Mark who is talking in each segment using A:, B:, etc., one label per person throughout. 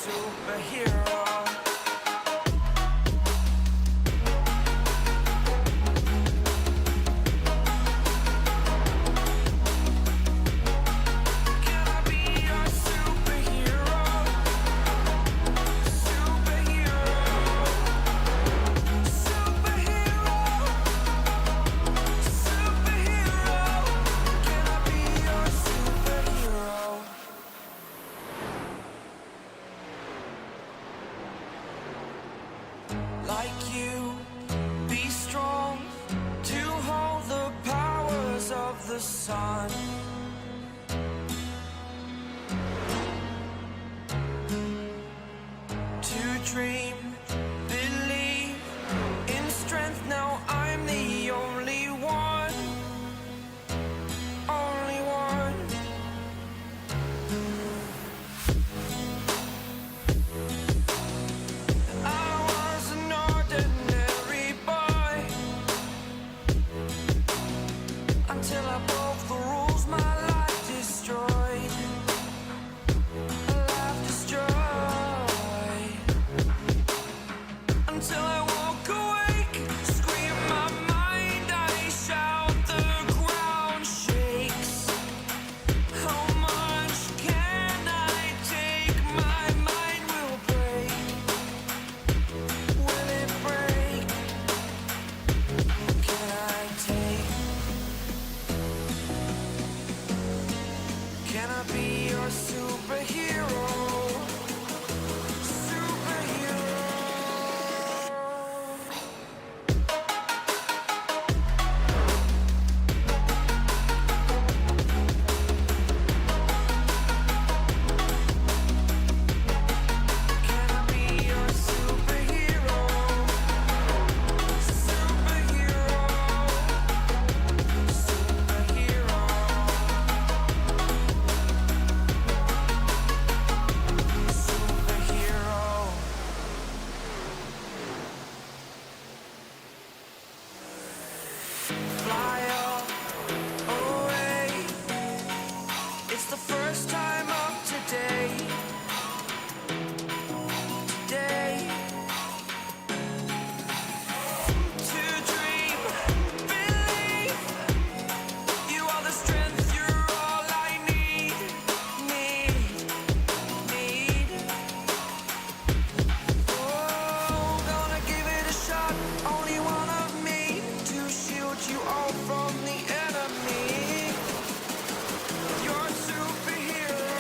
A: superhero. Can I be your superhero? Superhero. Superhero. Superhero. Can I be your superhero? Like you, be strong to hold the powers of the sun. To dream, believe in strength. Now I'm the only one, only one. I was an ordinary boy until I broke the rules. My life destroyed, a life destroyed. Until I woke awake, scream my mind, I shout, the ground shakes. How much can I take? My mind will break. Will it break? Can I take? Can I be your superhero? Superhero. Can I be your superhero? Superhero. Superhero. Superhero. Fly up away. It's the first time of today. Today. To dream, believe. You are the strength, you're all I need. Need. Oh, gonna give it a shot. Only one of me to shield you all from the enemy. You're a superhero.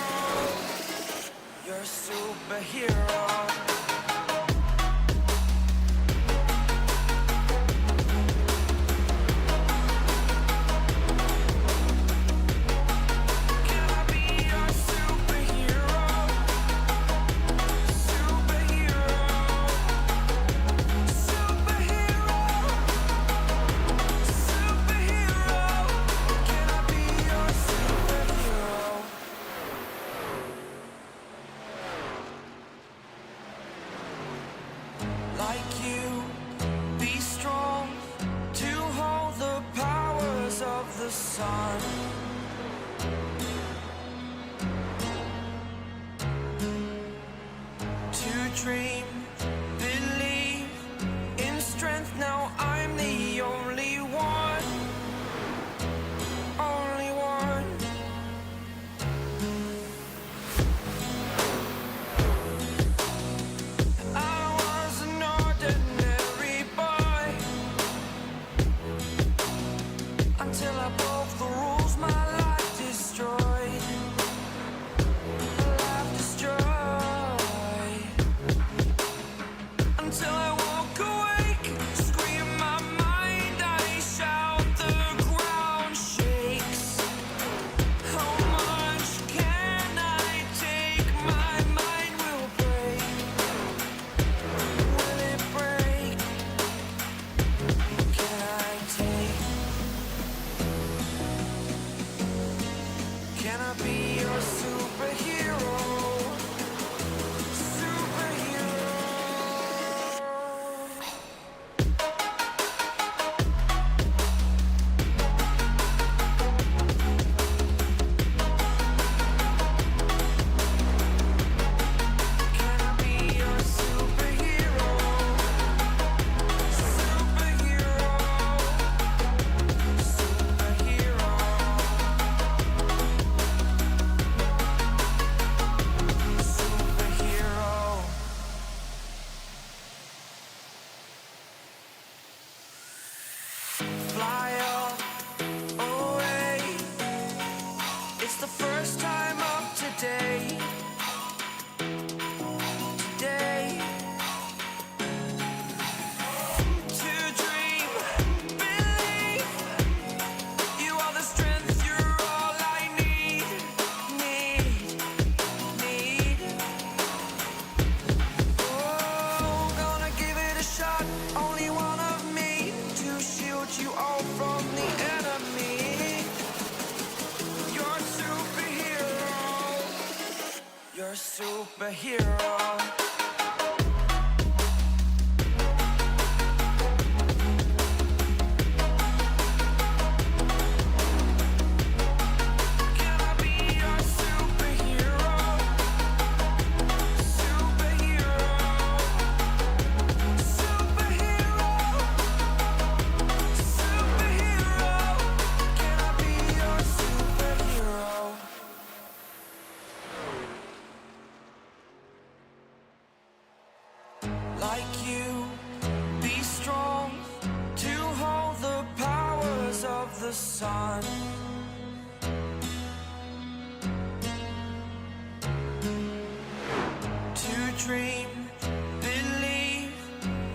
A: You're a superhero. Can I be your superhero? Superhero. Superhero. Superhero. Can I be your superhero? Like you, be strong to hold the powers of the sun. To dream, believe in strength. Now I'm the only one, only one. I was an ordinary boy until I broke the rules. My life destroyed, a life destroyed. superhero. Can I be your superhero? Superhero. Superhero. Superhero. Can I be your superhero? Like you, be strong to hold the powers of the sun. To dream, believe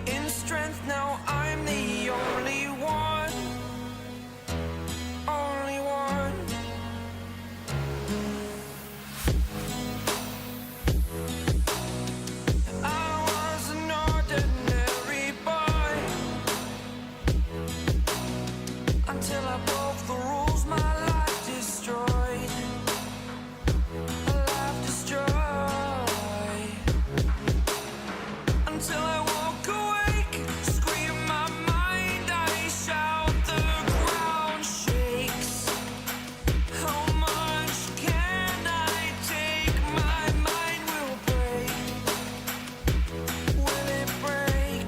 A: in strength. Now I'm the only one, only one. I was an ordinary boy until I broke the rules. My life destroyed, a life destroyed. Until I walk awake, scream my mind, I shout, the ground shakes. How much can I take? My mind will break. Will it break?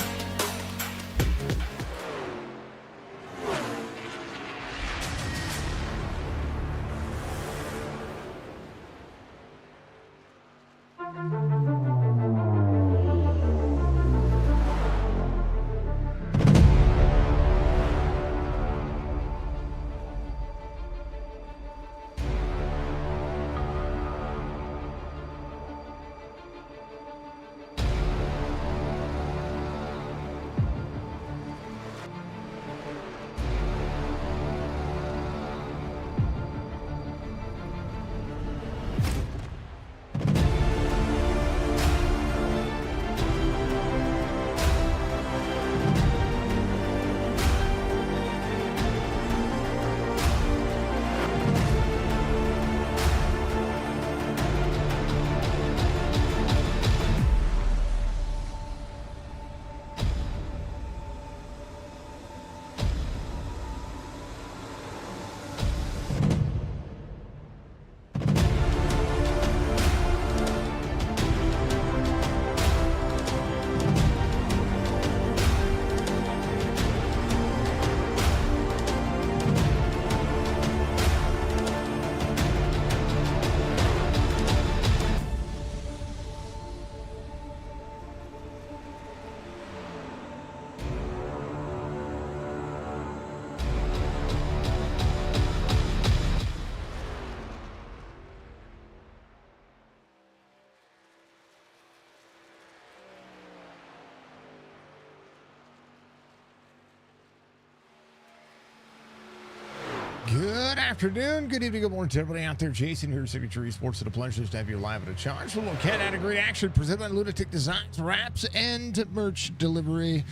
B: Good afternoon, good evening, good morning to everybody out there. Jason here, Signature Esports. It's a pleasure to have you live at a charge. A little cat out of great action presented by Lunatic Designs, wraps, and merch delivery.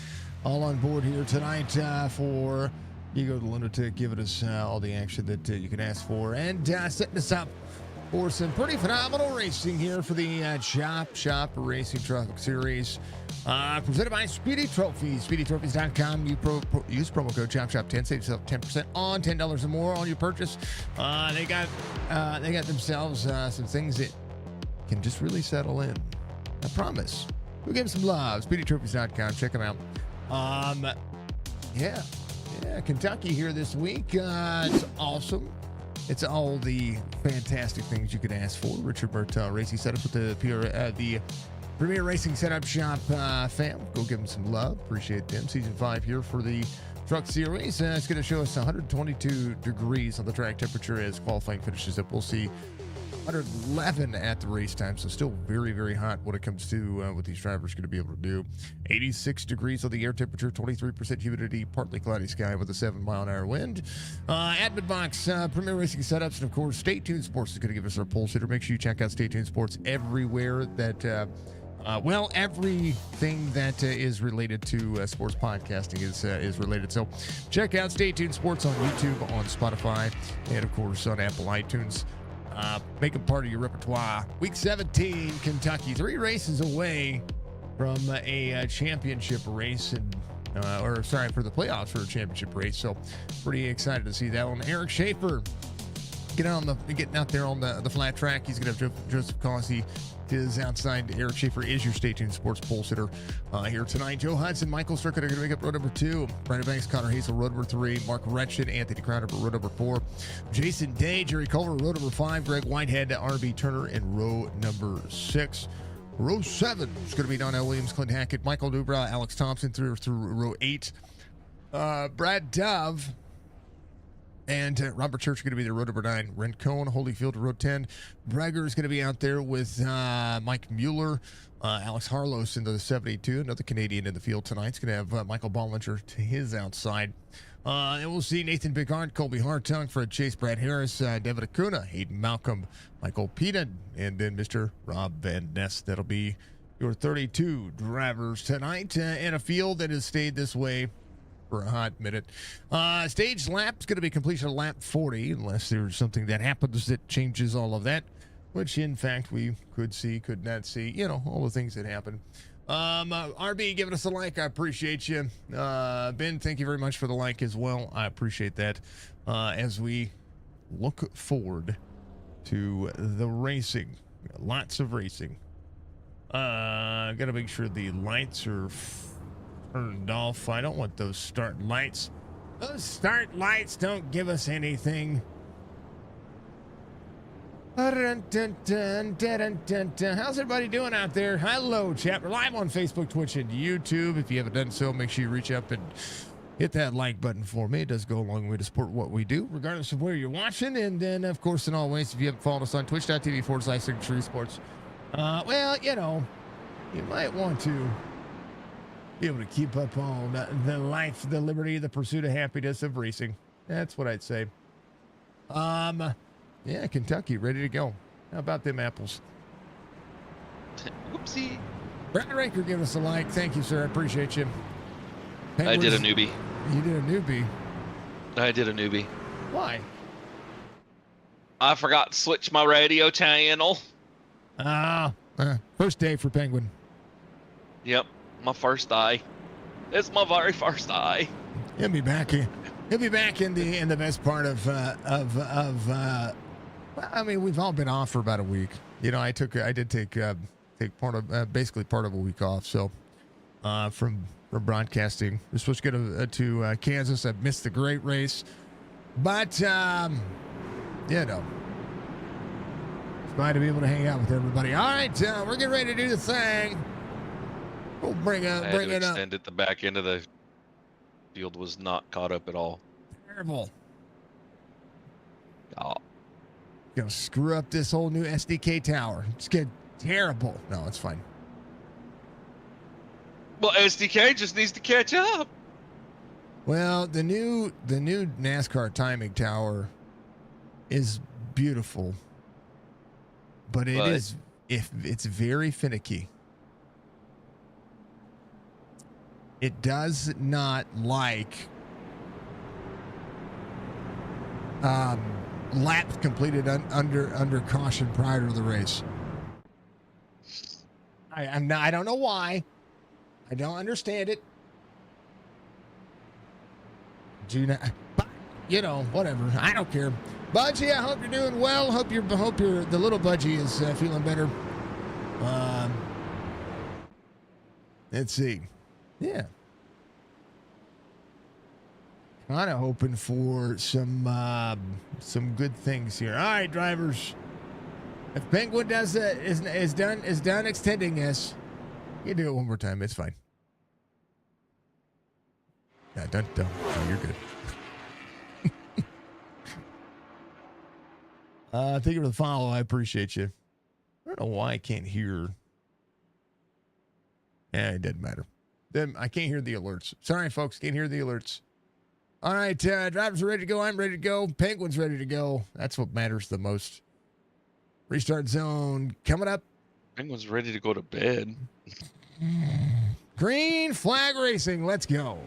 B: All on board here tonight for you go to Lunatic, giving us all the action that you can ask for, and setting us up for some pretty phenomenal racing here for the Chop Shop Racing Truck Series. Presented by Speedy Trophies. SpeedyTrophies.com. You use promo code ChopShop10. Save yourself 10% on $10 or more on your purchase. They got themselves some things that can just really settle in. I promise. We'll give them some love. SpeedyTrophies.com. Check them out. Yeah, Kentucky here this week. It's awesome. It's all the fantastic things you could ask for. Richard Bertel Racing Setup with the Premier Racing Setup Shop fam. Go give them some love. Appreciate them. Season 5 here for the Truck Series. It's going to show us 122 degrees on the track temperature as qualifying finishes up. We'll see 111 at the race time, so still very, very hot when it comes to what these drivers are going to be able to do. 86 degrees on the air temperature, 23% humidity, partly cloudy sky with a 7-mile-an-hour wind. Admin Box, Premier Racing Setups, and of course, Stay Tuned Sports is going to give us our pole sitter. Make sure you check out Stay Tuned Sports everywhere that everything that is related to sports podcasting is related. So check out Stay Tuned Sports on YouTube, on Spotify, and of course on Apple iTunes. Make them part of your repertoire. Week 17, Kentucky, 3 races away from a championship race, and for the playoffs for a championship race. So pretty excited to see that one. Eric Schaefer getting out there on the flat track. He's going to have Joseph Causey to his outside. Eric Schaefer is your Stay Tuned Sports pole sitter here tonight. Joe Hudson, Michael Circuit are going to make up road number 2. Brandon Banks, Connor Hazel, road number 3. Mark Retchen, Anthony Crowder, road number 4. Jason Day, Jerry Culver, road number 5. Greg Whitehead, RB Turner in row number 6. Row 7 is going to be Donnell Williams, Clint Hackett, Michael Dubra, Alex Thompson through row 8. Brad Dove and Robert Church are going to be there, row number 9. Ren Cohn, Holyfield, row 10. Bragger is going to be out there with Mike Mueller. Alex Harlos into the 72, another Canadian in the field tonight. It's going to have Michael Bollinger to his outside. And we'll see Nathan Bigard, Colby Hartung, Fred Chase, Brad Harris, Devin Acuna, Hayden Malcolm, Michael Peden, and then Mr. Rob Van Ness. That'll be your 32 drivers tonight in a field that has stayed this way for a hot minute. Stage lap is going to be completion of lap 40, unless there's something that happens that changes all of that, which in fact we could not see, all the things that happen. RB giving us a like. I appreciate you. Ben, thank you very much for the like as well. I appreciate that. As we look forward to the racing, lots of racing. Gotta make sure the lights are turned off. I don't want those start lights. Those start lights don't give us anything. How's everybody doing out there? Hello, chat. We're live on Facebook, Twitch, and YouTube. If you haven't done so, make sure you reach up and hit that like button for me. It does go a long way to support what we do, regardless of where you're watching. And then, of course, in all ways, if you haven't followed us on twitch.tv/Signature Sports, you might want to be able to keep up on the life, the liberty, the pursuit of happiness of racing. That's what I'd say. Yeah, Kentucky, ready to go. How about them apples?
C: Whoopsie.
B: Brad Ranker, give us a like. Thank you, sir. I appreciate you.
C: I did a newbie.
B: You did a newbie?
C: I did a newbie.
B: Why?
C: I forgot to switch my radio channel.
B: First day for Penguin.
C: Yep, my first eye. It's my very first eye.
B: He'll be back in. He'll be back in the best part of I mean, we've all been off for about a week. I did take basically part of a week off. So from broadcasting, we're supposed to go to Kansas. I missed the great race, but it's glad to be able to hang out with everybody. All right, we're getting ready to do the thing. We'll bring it up.
C: Extend it. The back end of the field was not caught up at all.
B: Terrible.
C: Oh.
B: Gonna screw up this whole new SDK tower. It's good. Terrible. No, it's fine.
C: Well, SDK just needs to catch up.
B: Well, the new NASCAR timing tower is beautiful, but it's very finicky. It does not like laps completed under caution prior to the race. I don't know why. I don't understand it. But, whatever. I don't care. Budgie, I hope you're doing well. Hope the little Budgie is feeling better. Let's see. Yeah. Kind of hoping for some good things here. All right, drivers. If Penguin does is done extending this, you do it one more time. It's fine. Yeah, don't. No, you're good. Thank you for the follow. I appreciate you. I don't know why I can't hear. Yeah, it doesn't matter. I can't hear the alerts. Sorry, folks. Can't hear the alerts. All right, drivers are ready to go. I'm ready to go. Penguin's ready to go. That's what matters the most. Restart zone coming up.
C: Penguin's ready to go to bed.
B: Green flag racing. Let's go.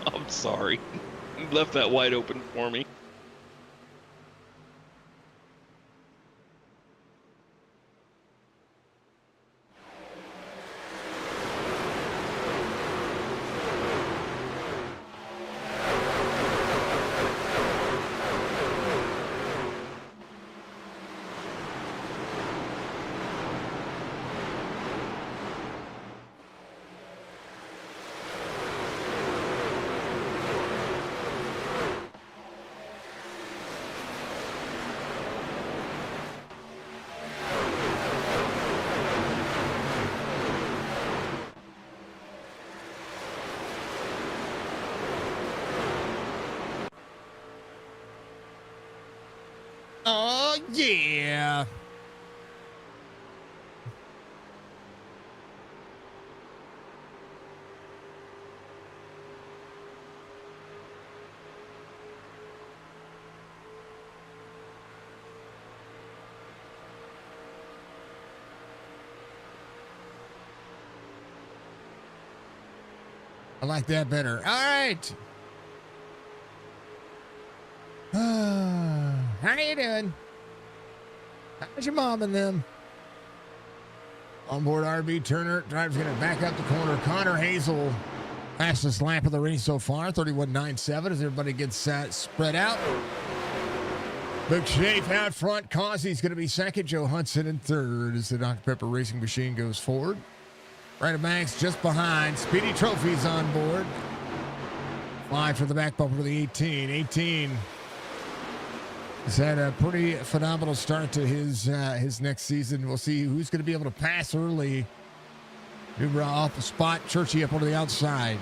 C: I'm sorry. You left that wide open for me.
B: Yeah. I like that better. All right. How you doing? How's your mom and them? On board RB Turner. Driver's going to back up the corner. Connor Hazel, fastest lap of the race so far, 31.97 as everybody gets spread out. Luke Schaefer out front. Causey's going to be second. Joe Hudson in third as the Dr. Pepper Racing Machine goes forward. Right of Max just behind. Speedy Trophy's on board. 5 for the back bumper to the 18. 18 has had a pretty phenomenal start to his next season. We'll see who's going to be able to pass early. Nubra off the spot. Churchy up onto the outside.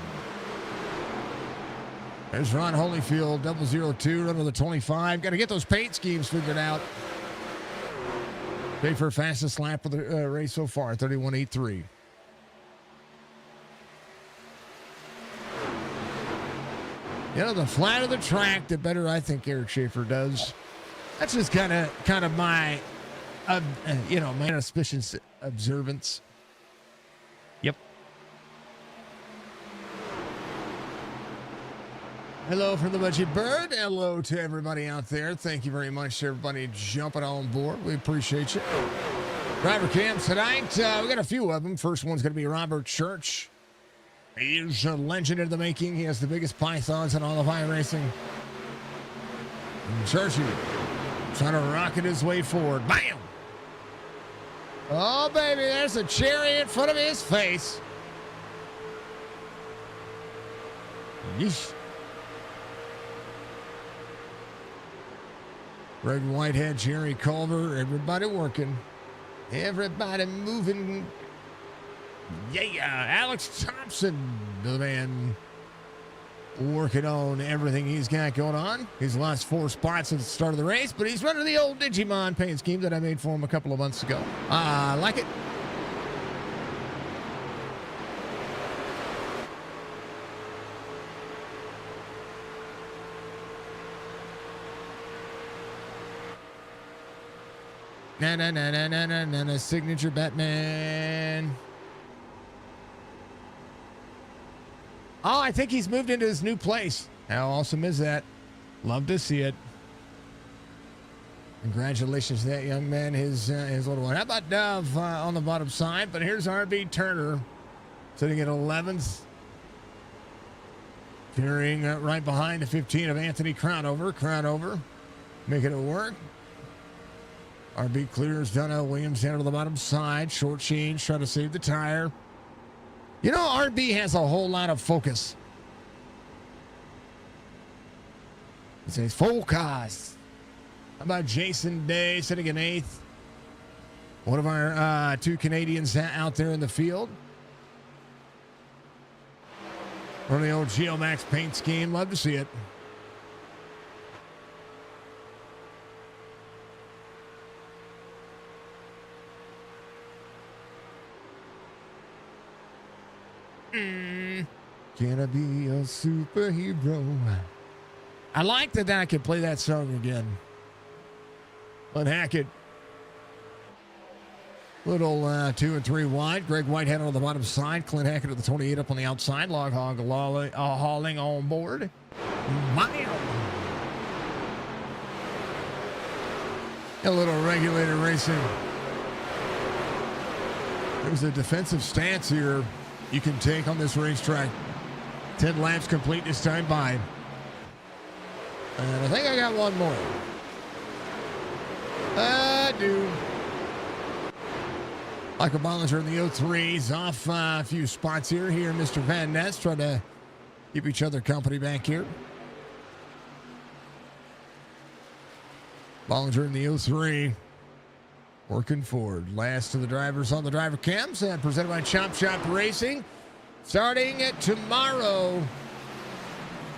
B: There's Ron Holyfield, 002, run to the 25. Got to get those paint schemes figured out. Pay for fastest lap of the race so far, 31.83. You know, the flatter the track, the better I think Eric Schaefer does. That's just kind of my, my auspicious observance.
D: Yep.
B: Hello from the Budget Bird. Hello to everybody out there. Thank you very much to everybody jumping on board. We appreciate you. Driver cams tonight. We got a few of them. First one's going to be Robert Church. He is a legend in the making. He has the biggest pythons in all of iRacing. And Churchy trying to rocket his way forward. Bam! Oh, baby, there's a cherry in front of his face. Yeesh. Greg Whitehead, Jerry Culver, everybody working. Everybody moving. Yeah, Alex Thompson, the man working on everything he's got going on. He's lost 4 spots at the start of the race, but he's running the old Digimon paint scheme that I made for him a couple of months ago. I like it. Na signature Batman. Oh, I think he's moved into his new place. How awesome is that? Love to see it. Congratulations to that young man, his little one. How about Dove on the bottom side? But here's RB Turner sitting at 11th. Carrying right behind the 15 of Anthony Crownover. Crownover making it work. RB clears Donna Williams down to the bottom side. Short change, trying to save the tire. You know, RB has a whole lot of focus. It says focus. How about Jason Day sitting in 8th? One of our 2 Canadians out there in the field. From the old Geomax paint scheme. Love to see it. Can I be a superhero? I like that I could play that song again. Clint Hackett. Little 2 and 3 wide. Greg Whitehead on the bottom side. Clint Hackett at the 28 up on the outside. Log Hog hauling on board. Bam! A little regulated racing. There's a defensive stance here you can take on this racetrack. 10 laps complete this time by. And I think I got one more. I do. Michael Bollinger in the 03s off a few spots here. Mr. Van Ness trying to keep each other company back here. Bollinger in the 03. Working forward. Last of the drivers on the driver cams. Presented by Chop Shop Racing. Starting tomorrow.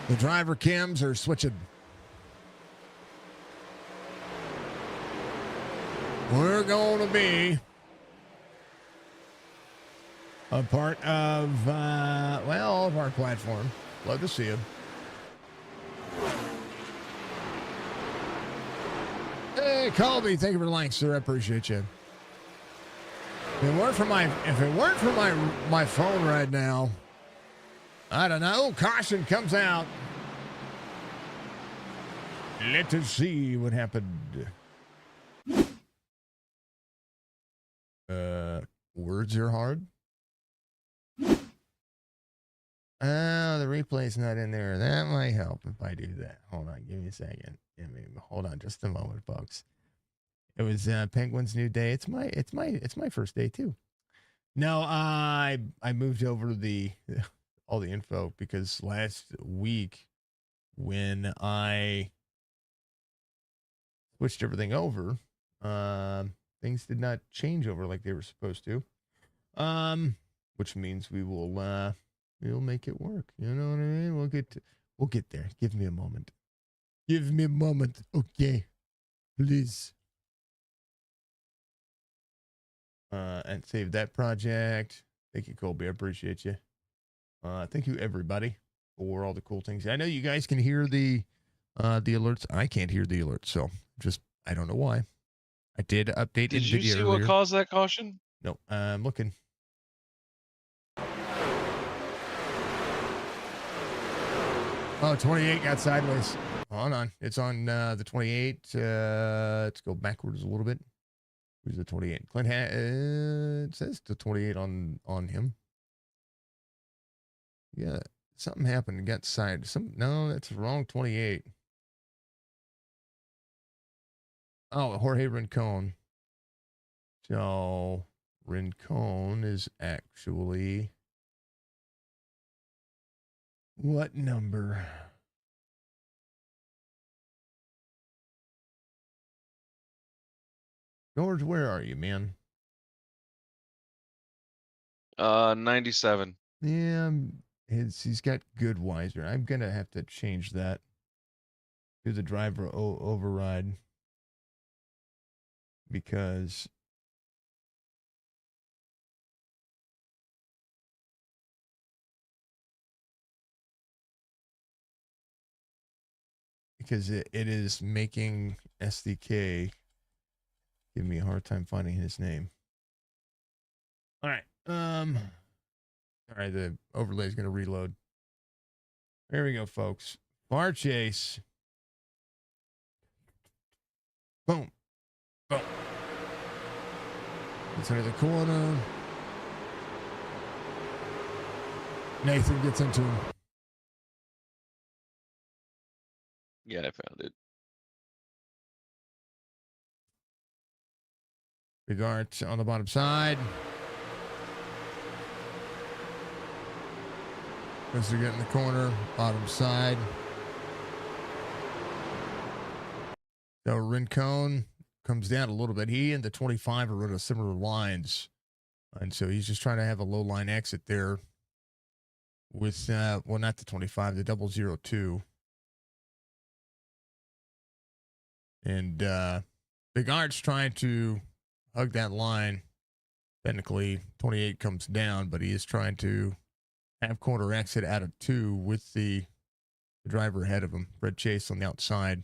B: The driver cams are switching. we're going to be a part of, all of our platform. Love to see you. Hey, Colby, thank you for the likes, sir. I appreciate you. If it weren't for my phone right now, I don't know. Caution comes out. Let us see what happened. Words are hard. The replay's not in there. That might help if I do that. Hold on, give me a second. Hold on, just a moment, folks. It was Penguin's new day. It's my first day too. No, I moved over the all the info because last week when I switched everything over, things did not change over like they were supposed to. Which means we'll make it work. You know what I mean? We'll get there. Give me a moment. Give me a moment, okay? Please. And save that project. Thank you, Colby. I appreciate you. Thank you, everybody, for all the cool things. I know you guys can hear the alerts. I can't hear the alerts, so I don't know why. I did update
C: Did you
B: NVIDIA
C: see
B: earlier.
C: what caused that caution?
B: No, I'm looking. Oh, 28 got sideways. Hold on. It's on the 28. Let's go backwards a little bit. Who's the 28? Clint it says the 28 on him. Yeah, something happened. It got side. No, that's wrong. 28. Oh, Jorge Rincon. So Rincon is actually what number? George, where are you, man?
C: 97.
B: Yeah, he's got good Wiser. I'm gonna have to change that to the driver override because it is making SDK give me a hard time finding his name. All right. All right, the overlay is going to reload. There we go, folks. Bar chase. Boom. Boom. It's under the corner. Nathan gets into him.
C: Yeah, I found it.
B: Big arch on the bottom side. As they get in the corner, bottom side. So Rincon comes down a little bit. He and the 25 are running similar lines. And so he's just trying to have a low line exit there with, not the 25, the 002. And Big Art's trying to hug that line. Technically, 28 comes down, but he is trying to have corner exit out of 2 with the driver ahead of him. Fred Chase on the outside.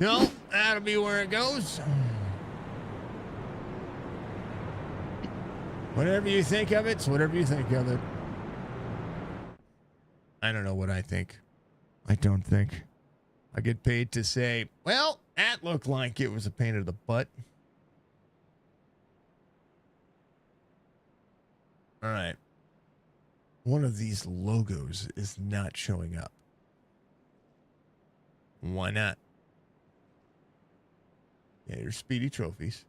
B: So that'll be where it goes. Whatever you think of it's whatever you think of it. I don't know what I think. I don't think. I get paid to say, well, that looked like it was a pain in the butt. All right. One of these logos is not showing up. Why not? Yeah, your Speedy trophies.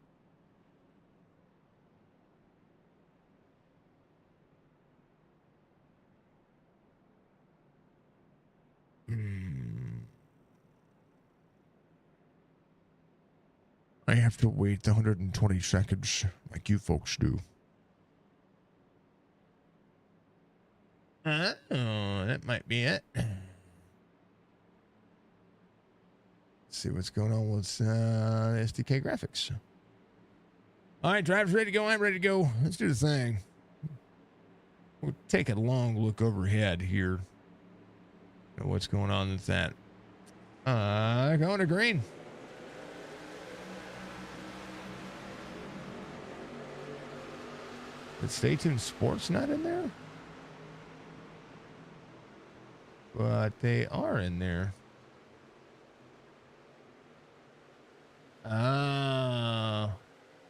B: I have to wait the 120 seconds like you folks do. Oh, that might be it. see what's going on with SDK graphics. All right, drivers ready to go. I'm ready to go. Let's do the thing. We'll take a long look overhead here. What's going on with that? Going to green. Is Stay Tuned Sports not in there? But they are in there.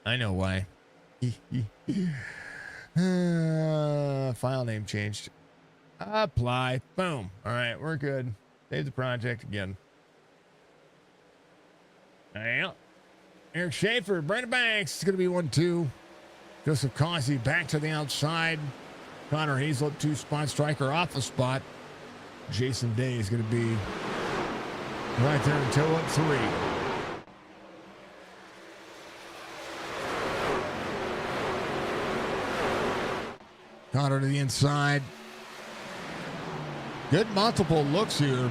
B: I know why. File name changed. Apply. Boom. All right, we're good. Save the project again. Yeah. Eric Schaefer, Brandon Banks. It's going to be 1-2. Joseph Causey back to the outside. Connor Hazel up 2 spot. Striker off a spot. Jason Day is going to be right there and toe up 3. Connor to the inside. Good multiple looks here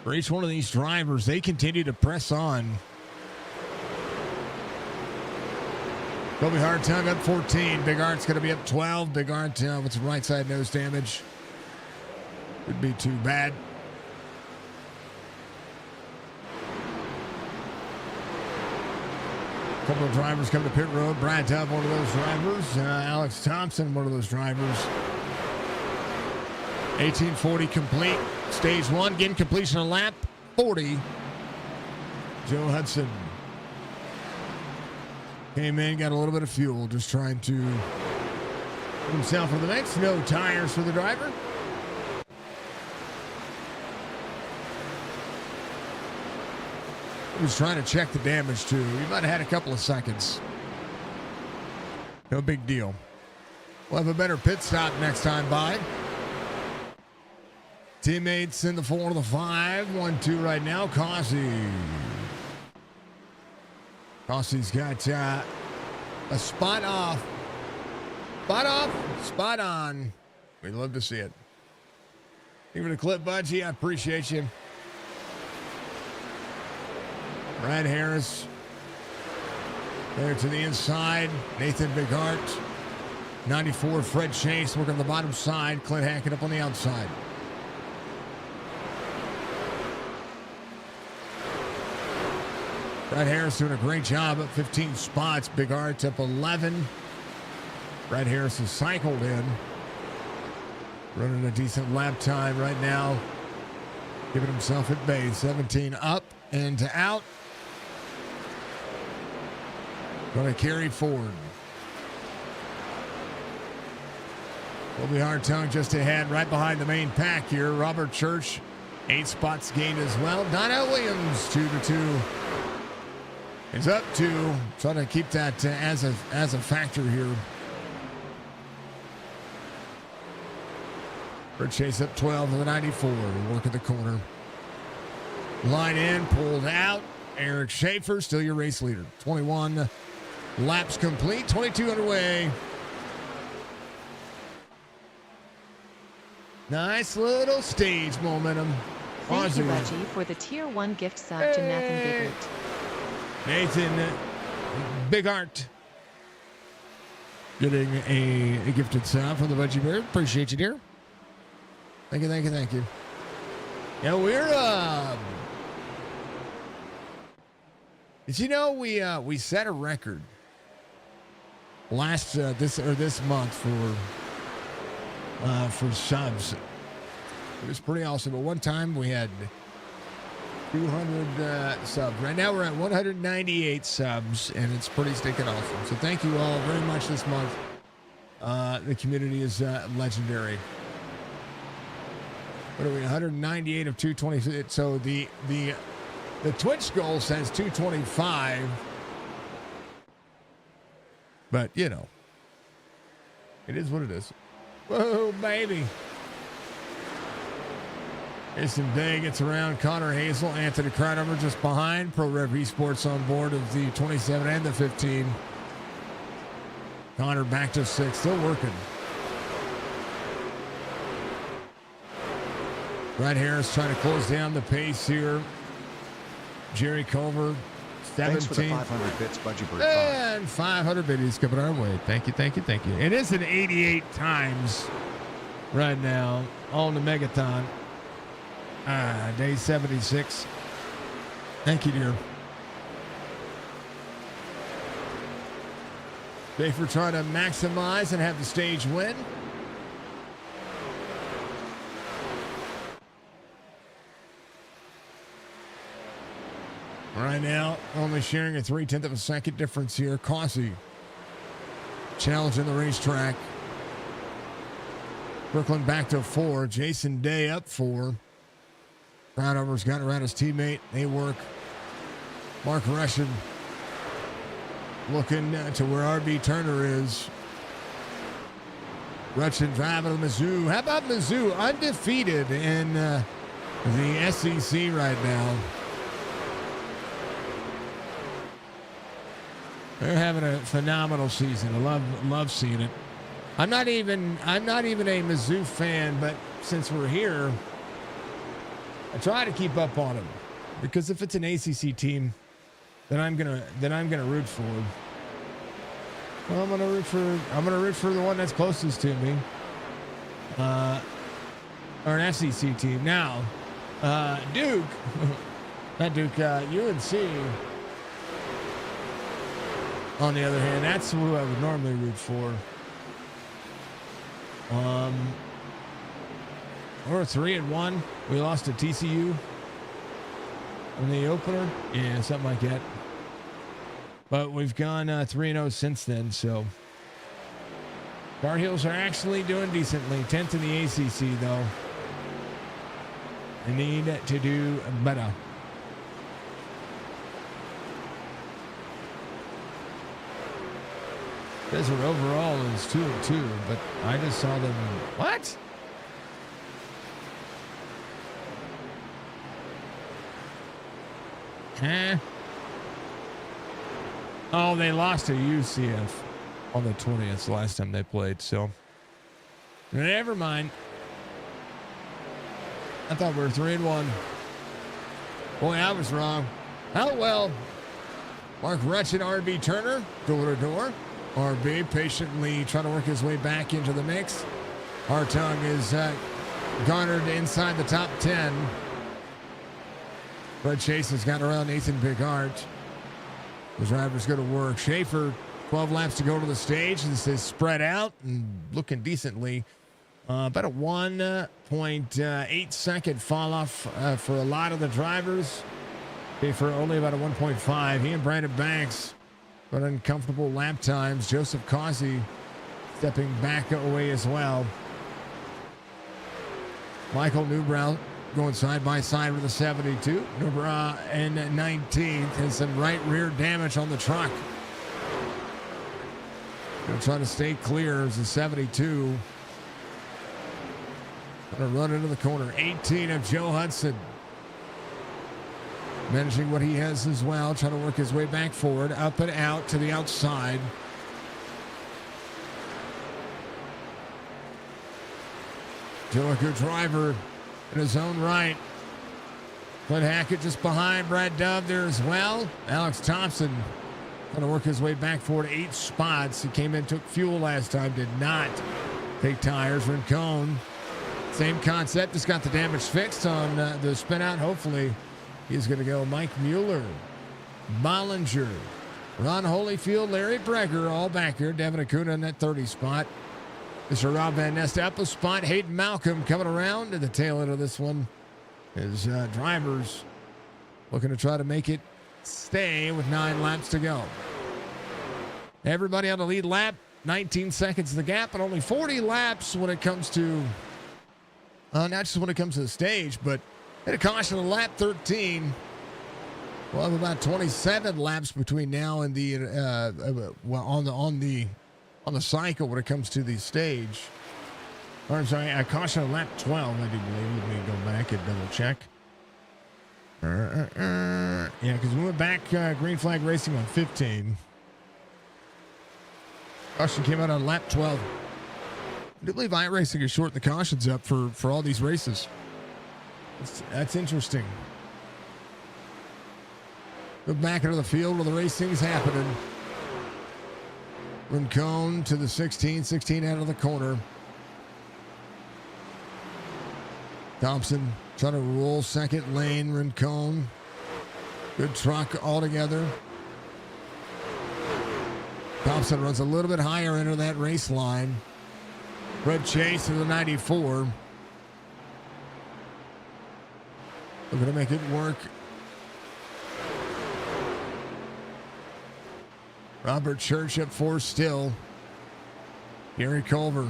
B: for each one of these drivers. They continue to press on. Kobe Hartung up 14. Big Art's going to be up 12. Big Art with some right side nose damage. Could be too bad. A couple of drivers come to pit road. Brad Tubb, one of those drivers. Alex Thompson, one of those drivers. 1840 complete. Stage 1, getting completion of lap 40. Joe Hudson came in, got a little bit of fuel, just trying to put himself in the mix. No tires for the driver. He was trying to check the damage too. He might have had a couple of seconds. No big deal. We'll have a better pit stop next time by. Teammates in the 4 to the 5. 1-2 right now. Causey. Causey's got a spot off. Spot off, spot on. We'd love to see it. Give it a clip, Budgie. I appreciate you. Brad Harris there to the inside. Nathan Bigart. 94, Fred Chase working on the bottom side. Clint Hackett up on the outside. Brad Harris doing a great job up 15 spots. Bigart up 11. Brad Harris has cycled in. Running a decent lap time right now. Giving himself at bay. 17 up and to out. Going to carry forward. Kobe Hartung just ahead, right behind the main pack here. Robert Church, 8 spots gained as well. Donnell Williams, 2-2. Is up 2. Trying to keep that as a factor here. Fred Chase up 12 to the 94. Work at the corner. Line in, pulled out. Eric Schaefer, still your race leader. 21 laps complete, 22 underway. Nice little stage momentum.
E: Thank you, Reggie, for the Tier 1 gift sub to Nathan Bigart.
B: Nathan Bigart getting a gifted sub from the Veggie Bear. Appreciate you, dear. Thank you, thank you, thank you. Yeah, we're did you know we set a record last this month for subs. It was pretty awesome. At one time we had 200 subs. Right now we're at 198 subs, and it's pretty stinking awesome. So thank you all very much this month. The community is legendary. What are we? 198 of 220. So the Twitch goal says 225. But, you know, it is what it is. Whoa, baby. Jason Day gets around. Connor Hazel, Anthony Cronenberg just behind. Pro Rev Esports on board of the 27 and the 15. Connor back to 6, still working. Brad Harris trying to close down the pace here. Jerry Culver, 17.
F: Thanks for the 500 bits, Budgie Bird.
B: And 500 biddies coming our way. Thank you, thank you, thank you. It is an 88 times right now on the Megathon. Day 76. Thank you, dear. They for trying to maximize and have the stage win. Right now, only sharing a 0.3 of a second difference here. Causey challenging the racetrack. Brooklyn back to 4. Jason Day up 4. Crowdover's got around his teammate. They work. Mark Russian looking to where RB Turner is. Russian driving to Mizzou. How about Mizzou? Undefeated in the SEC right now. They're having a phenomenal season. I love seeing it. I'm not even a Mizzou fan, but since we're here, I try to keep up on them because if it's an ACC team, then I'm gonna root for them. Well, I'm gonna root for the one that's closest to me, or an SEC team. Now, Duke, not Duke, UNC. On the other hand, that's who I would normally root for. We're 3-1. We lost to TCU in the opener. Yeah, something like that. But we've gone 3-0 since then, so. Tar Heels are actually doing decently. 10th in the ACC, though. They need to do better. Desert overall is 2-2, but I just saw them. What? Huh? Oh, they lost to UCF on the 20th last time they played, so never mind. I thought we were 3-1. Boy, I was wrong. Oh well. Mark Rutch and RB Turner, door to door. RB patiently trying to work his way back into the mix. Hartung is garnered inside the top 10. Bud Chase has got around Nathan Picard. The driver's going to work. Schaefer, 12 laps to go to the stage. This is spread out and looking decently. About a 1.8 second fall off for a lot of the drivers. For only about a 1.5. He and Brandon Banks. But uncomfortable lap times. Joseph Causey stepping back away as well. Michael Newbrow going side by side with a 72. Newbrow in 19th has some right rear damage on the truck. Gonna try to stay clear as a 72. Gonna run into the corner. 18 of Joe Hudson. Managing what he has as well, trying to work his way back forward, up and out to the outside. Still a good driver in his own right. Clint Hackett just behind Brad Dove there as well. Alex Thompson going to work his way back forward 8 spots. He came in, took fuel last time, did not take tires. Rincon, same concept, just got the damage fixed on the spin out, hopefully. He's going to go Mike Mueller, Bollinger, Ron Holyfield, Larry Breger, all back here. Devin Acuna in that 30 spot. Mr. Rob Van Nest up a spot. Hayden Malcolm coming around to the tail end of this one. His drivers looking to try to make it stay with 9 laps to go. Everybody on the lead lap, 19 seconds the gap, and only 40 laps when it comes to, not just when it comes to the stage, but at a caution on lap 13. We'll have about 27 laps between now and the on the cycle when it comes to the stage. Or I'm sorry, a caution on lap 12. I do believe. Let me go back and double check. Yeah, because we went back green flag racing on 15. Caution came out on lap 12. I do believe iRacing is shorting the cautions up for all these races. That's interesting. Go back into the field where the racing's happening. Rincon to the 16 out of the corner. Thompson trying to roll second lane. Rincon. Good truck altogether. Thompson runs a little bit higher into that race line. Red Chase to the 94. We're going to make it work. Robert Church up 4 still. Gary Culver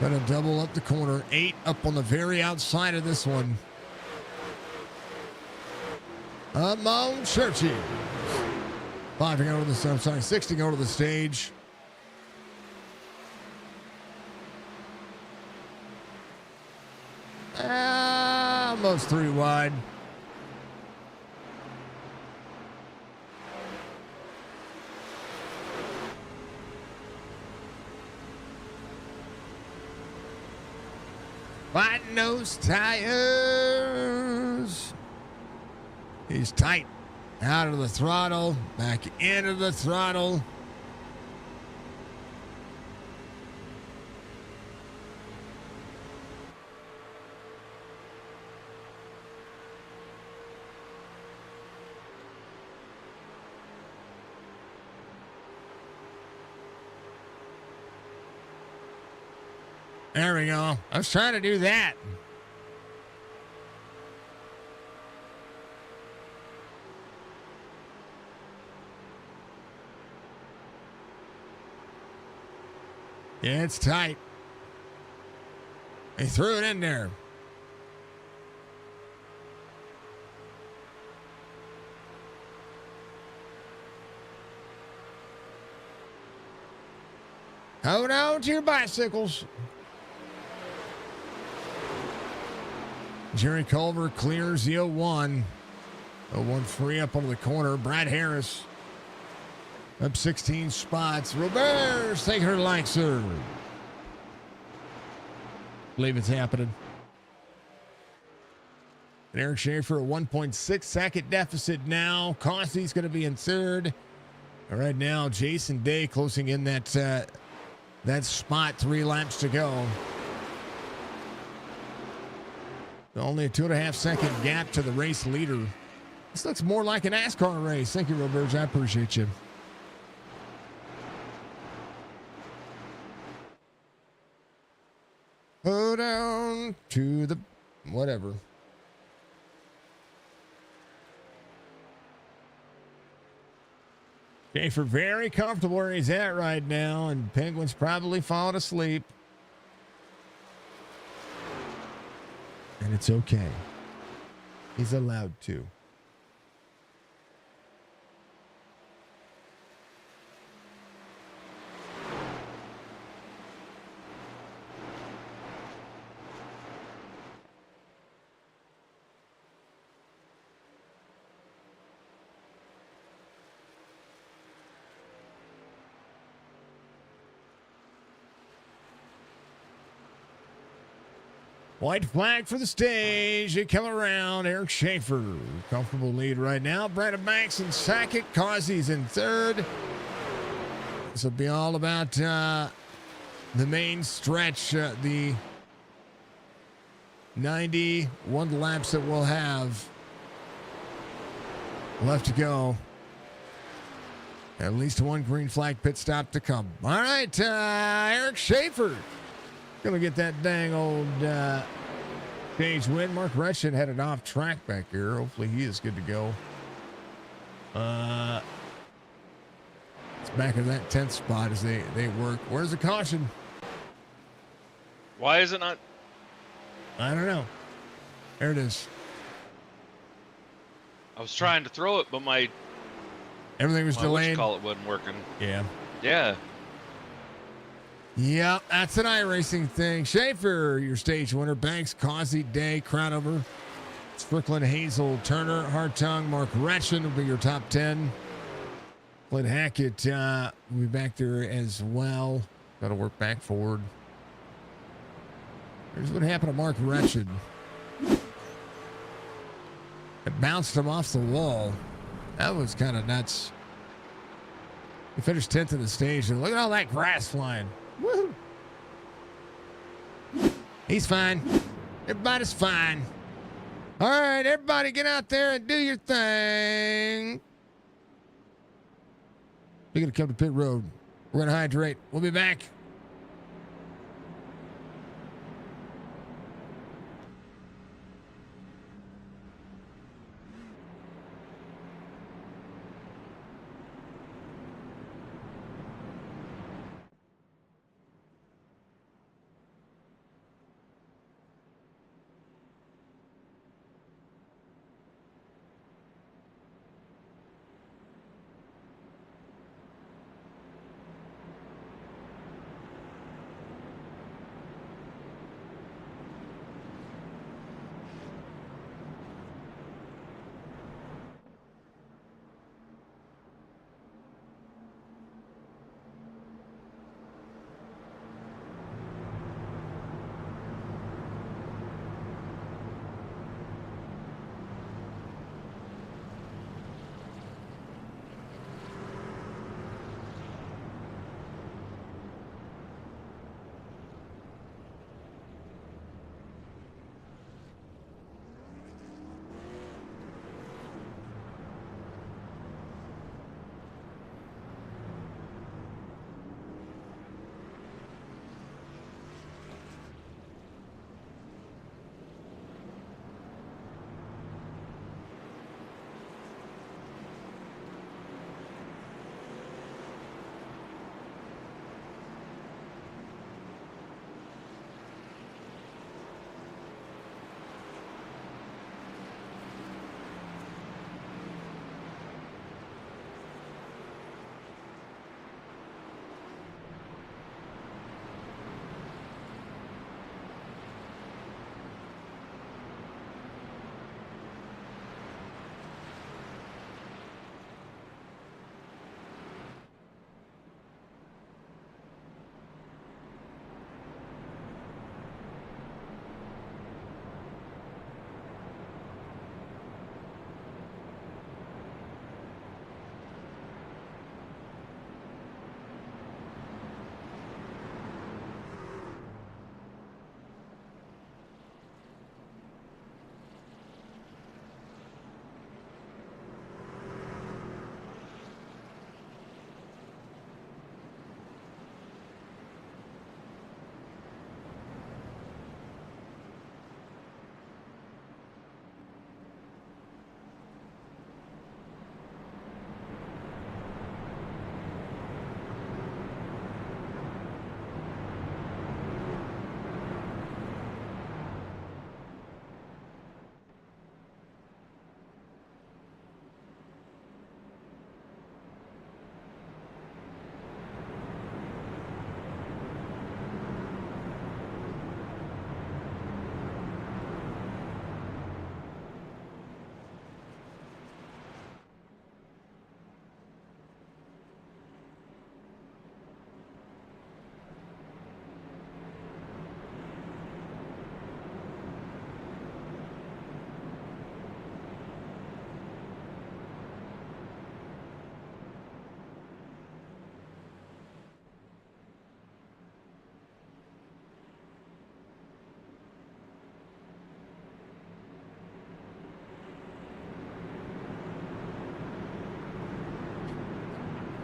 B: going to double up the corner. 8 up on the very outside of this one. Among Churchy. 5 to go to the, I'm sorry, 6 to go to the stage. Almost 3 wide. White nose tires. He's tight. Out of the throttle. Back into the throttle. There we go. I was trying to do that. Yeah, it's tight. They threw it in there. Hold on to your bicycles. Jerry Culver clears the 01. 01 free up onto the corner. Brad Harris up 16 spots. Robert's taking her like, sir. Believe it's happening. And Eric Schaefer, a 1.6 second deficit now. Cossy's going to be in third. All right, now Jason Day closing in that spot. 3 laps to go. Only a 2.5 second gap to the race leader. This looks more like a NASCAR race. Thank you, Roberts. I appreciate you. Go down to the whatever. Schaefer very comfortable where he's at right now, and Penguin's probably falling asleep. And it's okay. He's allowed to. White flag for the stage. They come around. Eric Schaefer, comfortable lead right now. Brandon Banks in second. Cossy's in third. This will be all about the main stretch, the 91 laps that we'll have left to go. At least one green flag pit stop to come. All right, Eric Schaefer gonna get that dang old stage win. Mark Retchen headed off track back here. Hopefully he is good to go. It's back in that 10th spot as they work. Where's the caution?
C: Why is it not?
B: I don't know. There it is.
C: I was trying to throw it, but
B: Everything was delayed.
C: Call it wasn't working.
B: Yeah.
C: Yeah.
B: Yeah, that's an iRacing thing. Schaefer, your stage winner. Banks, Causey, Day, Crownover, Strickland, Hazel, Turner, Hartung, Mark Retchen will be your top 10. Clint Hackett will be back there as well. Got to work back forward. Here's what happened to Mark Retchen. It bounced him off the wall. That was kind of nuts. He finished 10th in the stage, and look at all that grass flying. Woo! He's fine. Everybody's fine. All right, everybody get out there and do your thing. We're going to come to pit road. We're going to hydrate. We'll be back.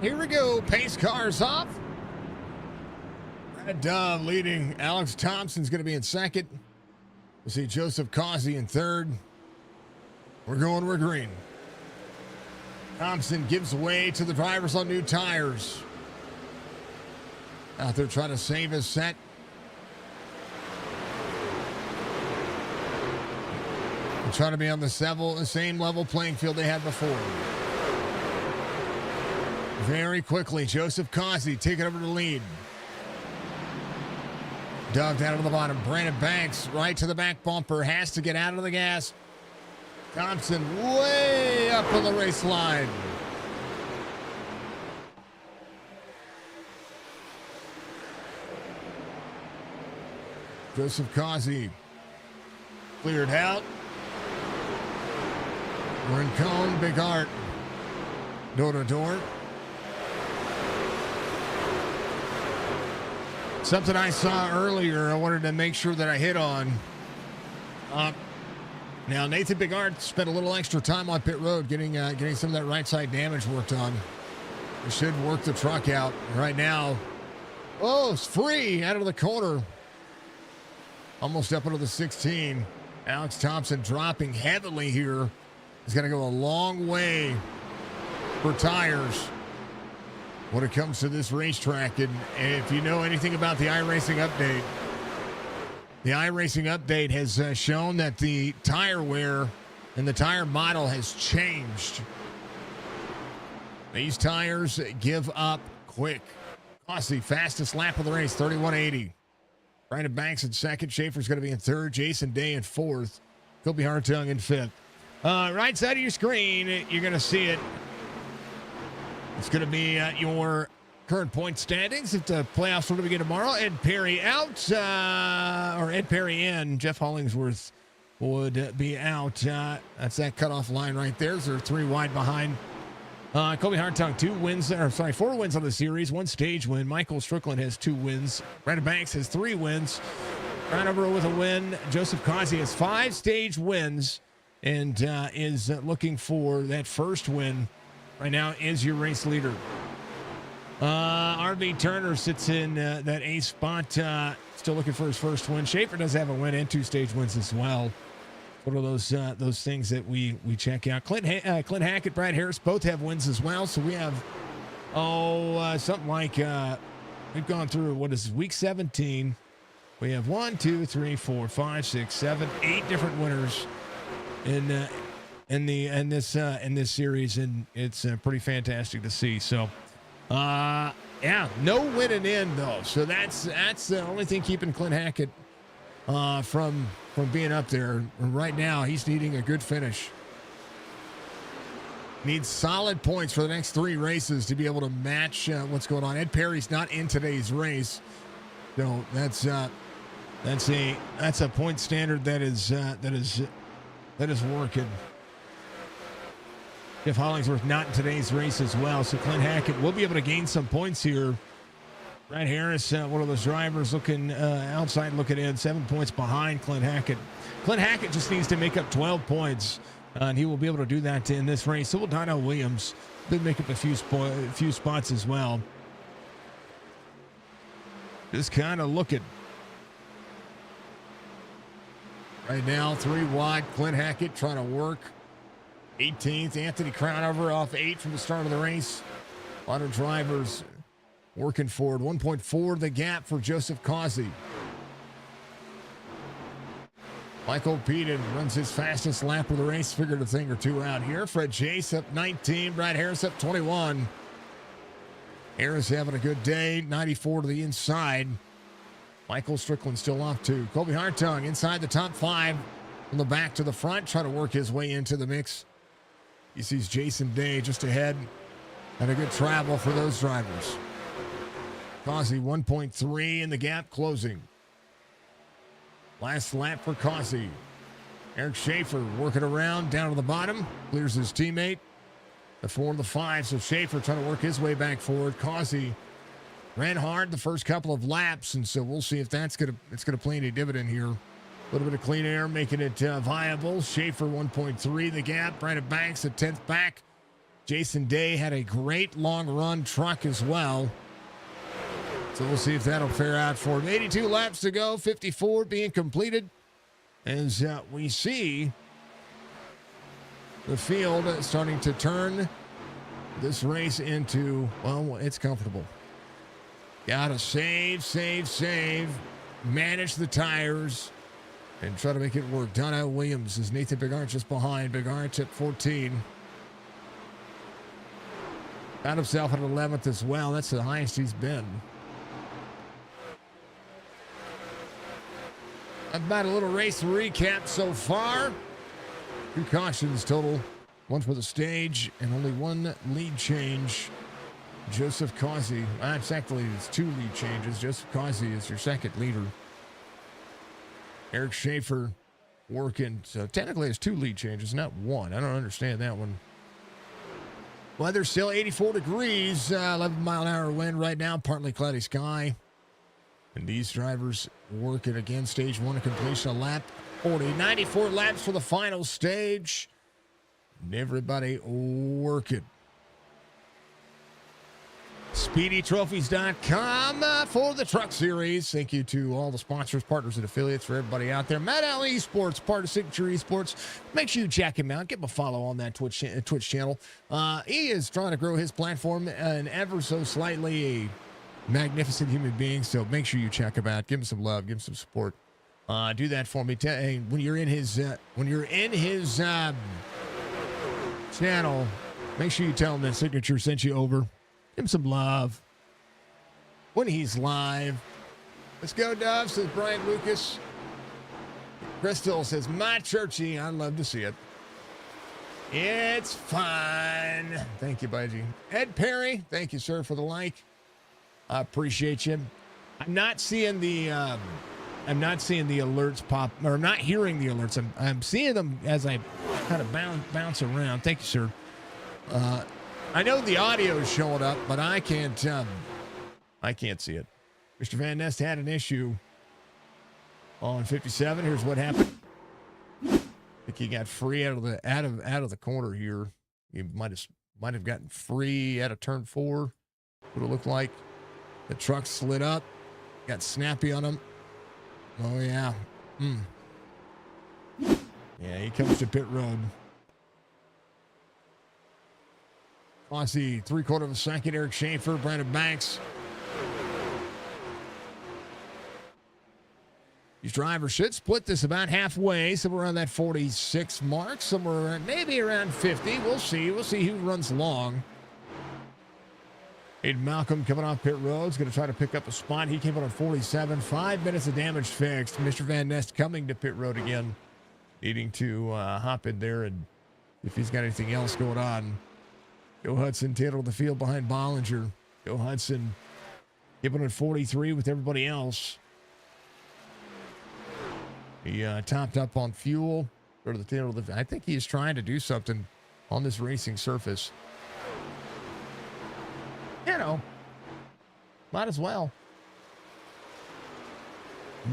B: Here we go. Pace cars off. Brad Dunn leading. Alex Thompson's going to be in second. We'll see Joseph Causey in third. We're green. Thompson gives way to the drivers on new tires. Out there trying to save his set. And trying to be on the same level playing field they had before. Very quickly, Joseph Causey taking over the lead. Doug down to the bottom. Brandon Banks right to the back bumper. Has to get out of the gas. Thompson way up on the race line. Joseph Causey cleared out. We're in cone, Big Art. door to door. Something I saw earlier, I wanted to make sure that I hit on. Now, Nathan Bigart spent a little extra time on pit road getting some of that right side damage worked on. He should work the truck out right now. Oh, it's free out of the corner. Almost up into the 16. Alex Thompson dropping heavily here. He's going to go a long way for tires when it comes to this racetrack. And if you know anything about the iRacing update, the iRacing update has shown that the tire wear and the tire model has changed. These tires give up quick. Rossi, fastest lap of the race, 31.80. Brandon Banks in second. Schaefer's going to be in third. Jason Day in fourth. Kobe Hartung in fifth. Right side of your screen, you're going to see it. It's going to be your current point standings if the playoffs were to begin tomorrow. Ed Perry out, or Ed Perry in. Jeff Hollingsworth would be out. That's that cutoff line right there. So they're 3 wide behind. Kobe Hartung, 4 wins on the series, 1 stage win. Michael Strickland has 2 wins. Brandon Banks has 3 wins. Ranover with a win. Joseph Causey has 5 stage wins and is looking for that first win. Right now is your race leader. RB Turner sits in that 8th spot, still looking for his first win. Schaefer does have a win and 2 stage wins as well. One of those things that we check out. Clint Hackett, Brad Harris both have wins as well. So we have something like we've gone through what is week 17. We have 1, 2, 3, 4, 5, 6, 7, 8 different winners in this series, and it's pretty fantastic to see. So yeah, no winning in though. So that's the only thing keeping Clint Hackett from being up there. Right now, he's needing a good finish. Needs solid points for the next 3 races to be able to match what's going on. Ed Perry's not in today's race, so that's a point standard that is working. Jeff Hollingsworth not in today's race as well, so Clint Hackett will be able to gain some points here. Brad Harris, one of those drivers looking outside, looking in, 7 points behind Clint Hackett. Clint Hackett just needs to make up 12 points, and he will be able to do that in this race. So will Dono Williams. Did make up a few spots as well. Just kind of looking. Right now, 3 wide. Clint Hackett trying to work. 18th. Anthony Crownover off 8 from the start of the race. A lot of drivers working forward. 1.4 the gap for Joseph Causey. Michael Peden runs his fastest lap of the race. Figured a thing or two out here. Fred Chase up 19. Brad Harris up 21. Harris having a good day. 94 to the inside. Michael Strickland still off 2. Kobe Hartung inside the top 5. From the back to the front. Trying to work his way into the mix. He sees Jason Day just ahead. And a good travel for those drivers. Causey 1.3 in the gap closing. Last lap for Causey. Eric Schaefer working around down to the bottom. Clears his teammate. The 4 and the 5. So Schaefer trying to work his way back forward. Causey ran hard the first couple of laps, and so we'll see if it's gonna play any dividend here. A little bit of clean air making it viable. Schaefer 1.3 the gap. Brandon Banks at 10th back. Jason Day had a great long run truck as well. So we'll see if that'll fare out for him. 82 laps to go, 54 being completed. As we see the field starting to turn this race into, well, it's comfortable. Gotta save. Manage the tires and try to make it work. Dono Williams is Nathan Bigart just behind. Bigart at 14. Found himself at 11th as well. That's the highest he's been. About a little race recap so far. 2 cautions total. 1 for the stage and only 1 lead change. Joseph Causey. Actually, it's 2 lead changes. Joseph Causey is your second leader. Eric Schaefer working. So technically it's 2 lead changes, not 1. I don't understand that one. Weather still 84 degrees, 11-mile-an-hour wind right now, partly cloudy sky. And these drivers working again, stage 1 of completion, a lap 40. 94 laps for the final stage. And everybody working. SpeedyTrophies.com for the Truck Series. Thank you to all the sponsors, partners, and affiliates, for everybody out there. Matt L. Esports, part of Signature Esports. Make sure you check him out. Give him a follow on that Twitch channel. He is trying to grow his platform and ever so slightly a magnificent human being. So make sure you check him out. Give him some love. Give him some support. Do that for me. Hey, when you're in his channel, make sure you tell him that Signature sent you over. Give him some love when he's live. Let's go, Dove, says Brian Lucas. Crystal says, my churchy. I'd love to see it. It's fun. Thank you, Budgie. Ed Perry, thank you, sir, for the like. I appreciate you. I'm not seeing the alerts pop, or I'm not hearing the alerts. I'm seeing them as I kind of bounce around. Thank you, sir. I know the audio is showing up, but I can't see it. Mr. Van Nest had an issue on 57. Here's what happened. I think he got free out of the corner here. He might have gotten free out of turn 4. What it looked like. The truck slid up, got snappy on him. Oh yeah. Yeah, he comes to pit road. Aussie, 3/4 of a second. Eric Schaefer, Brandon Banks. These drivers should split this about halfway, somewhere around that 46 mark, somewhere maybe around 50. We'll see. We'll see who runs long. Aiden Malcolm coming off pit road is going to try to pick up a spot. He came out on 47. 5 minutes of damage fixed. Mr. Van Nest coming to pit road again, needing to hop in there and if he's got anything else going on. Joe Hudson tailored the field behind Bollinger. Joe Hudson giving it 43 with everybody else. He topped up on fuel. Go to the tail of the. I think he's trying to do something on this racing surface. You know, might as well.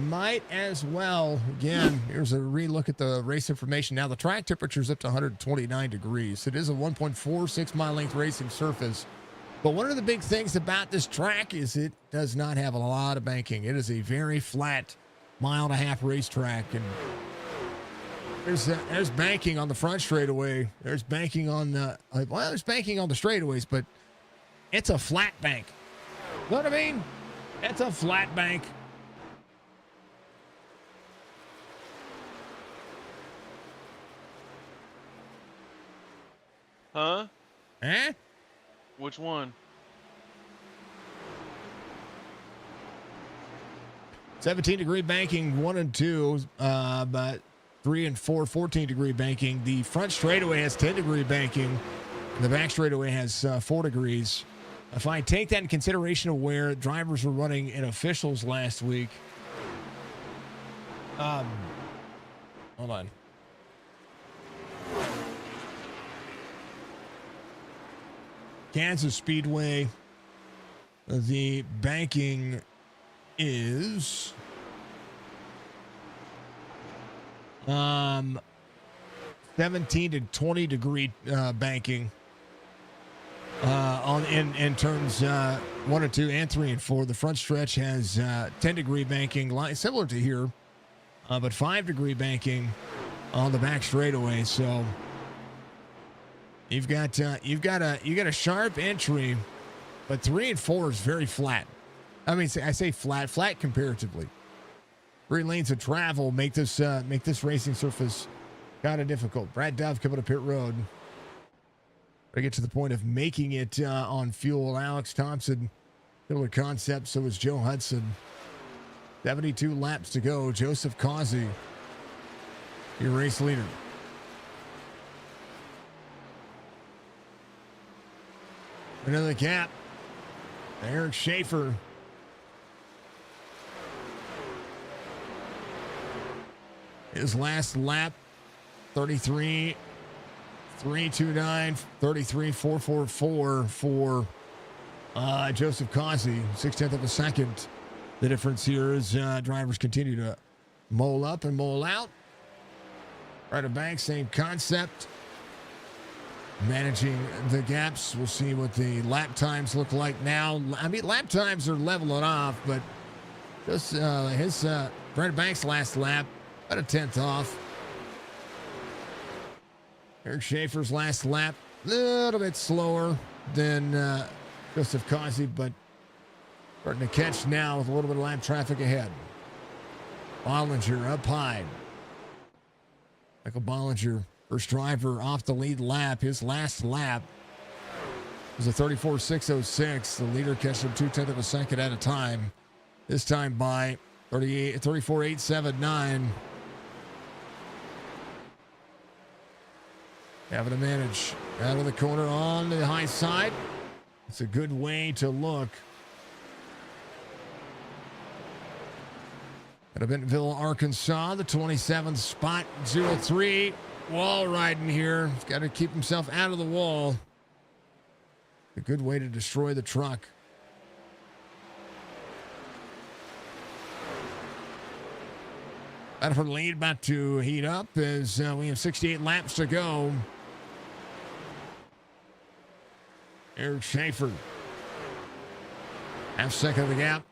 B: Might as well. Again, here's a relook at the race information. Now the track temperature is up to 129 degrees. It is a 1.46 mile length racing surface. But one of the big things about this track is it does not have a lot of banking. It is a very flat 1.5 mile racetrack. And there's banking on the front straightaway. There's banking on the, there's banking on the straightaways, but it's a flat bank. You know what I mean? It's a flat bank.
C: Huh?
B: Eh?
C: Which one?
B: 17-degree banking, 1 and 2, but 3 and 4, 14-degree banking. The front straightaway has 10-degree banking. And the back straightaway has 4 degrees. If I take that in consideration of where drivers were running in officials last week, hold on. Kansas Speedway, the banking is 17 to 20 degree banking on in turns 1 and 2 and 3 and 4. The front stretch has 10-degree banking, similar to here, but 5-degree banking on the back straightaway. So you've got a sharp entry, but 3 and 4 is very flat. I mean, I say flat comparatively. 3 lanes of travel make this racing surface kind of difficult. Brad Dove coming to pit road. I get to the point of making it on fuel. Alex Thompson, similar concept. So is Joe Hudson. 72 laps to go. Joseph Causey, your race leader. Another gap. Eric Schaefer. His last lap, 33-5. 329, 33,444 for Joseph Causey, 6/10 of a second. The difference here is drivers continue to mole up and mole out. Ryder Banks, same concept. Managing the gaps. We'll see what the lap times look like now. I mean, lap times are leveling off, but just Ryder Banks' last lap, about a 10th off. Eric Schaefer's last lap, a little bit slower than Joseph Causey, but starting to catch now with a little bit of lap traffic ahead. Bollinger up high. Michael Bollinger, first driver off the lead lap. His last lap was a 34.606. The leader catched him 2/10 of a second at a time. This time by 34.879. Having to manage out of the corner on the high side. It's a good way to look. Out of Bentonville, Arkansas, the 27th spot, 03. Wall riding here. He's got to keep himself out of the wall. A good way to destroy the truck. Battle for the lead about to heat up as we have 68 laps to go. Eric Schaefer. Half second of the gap.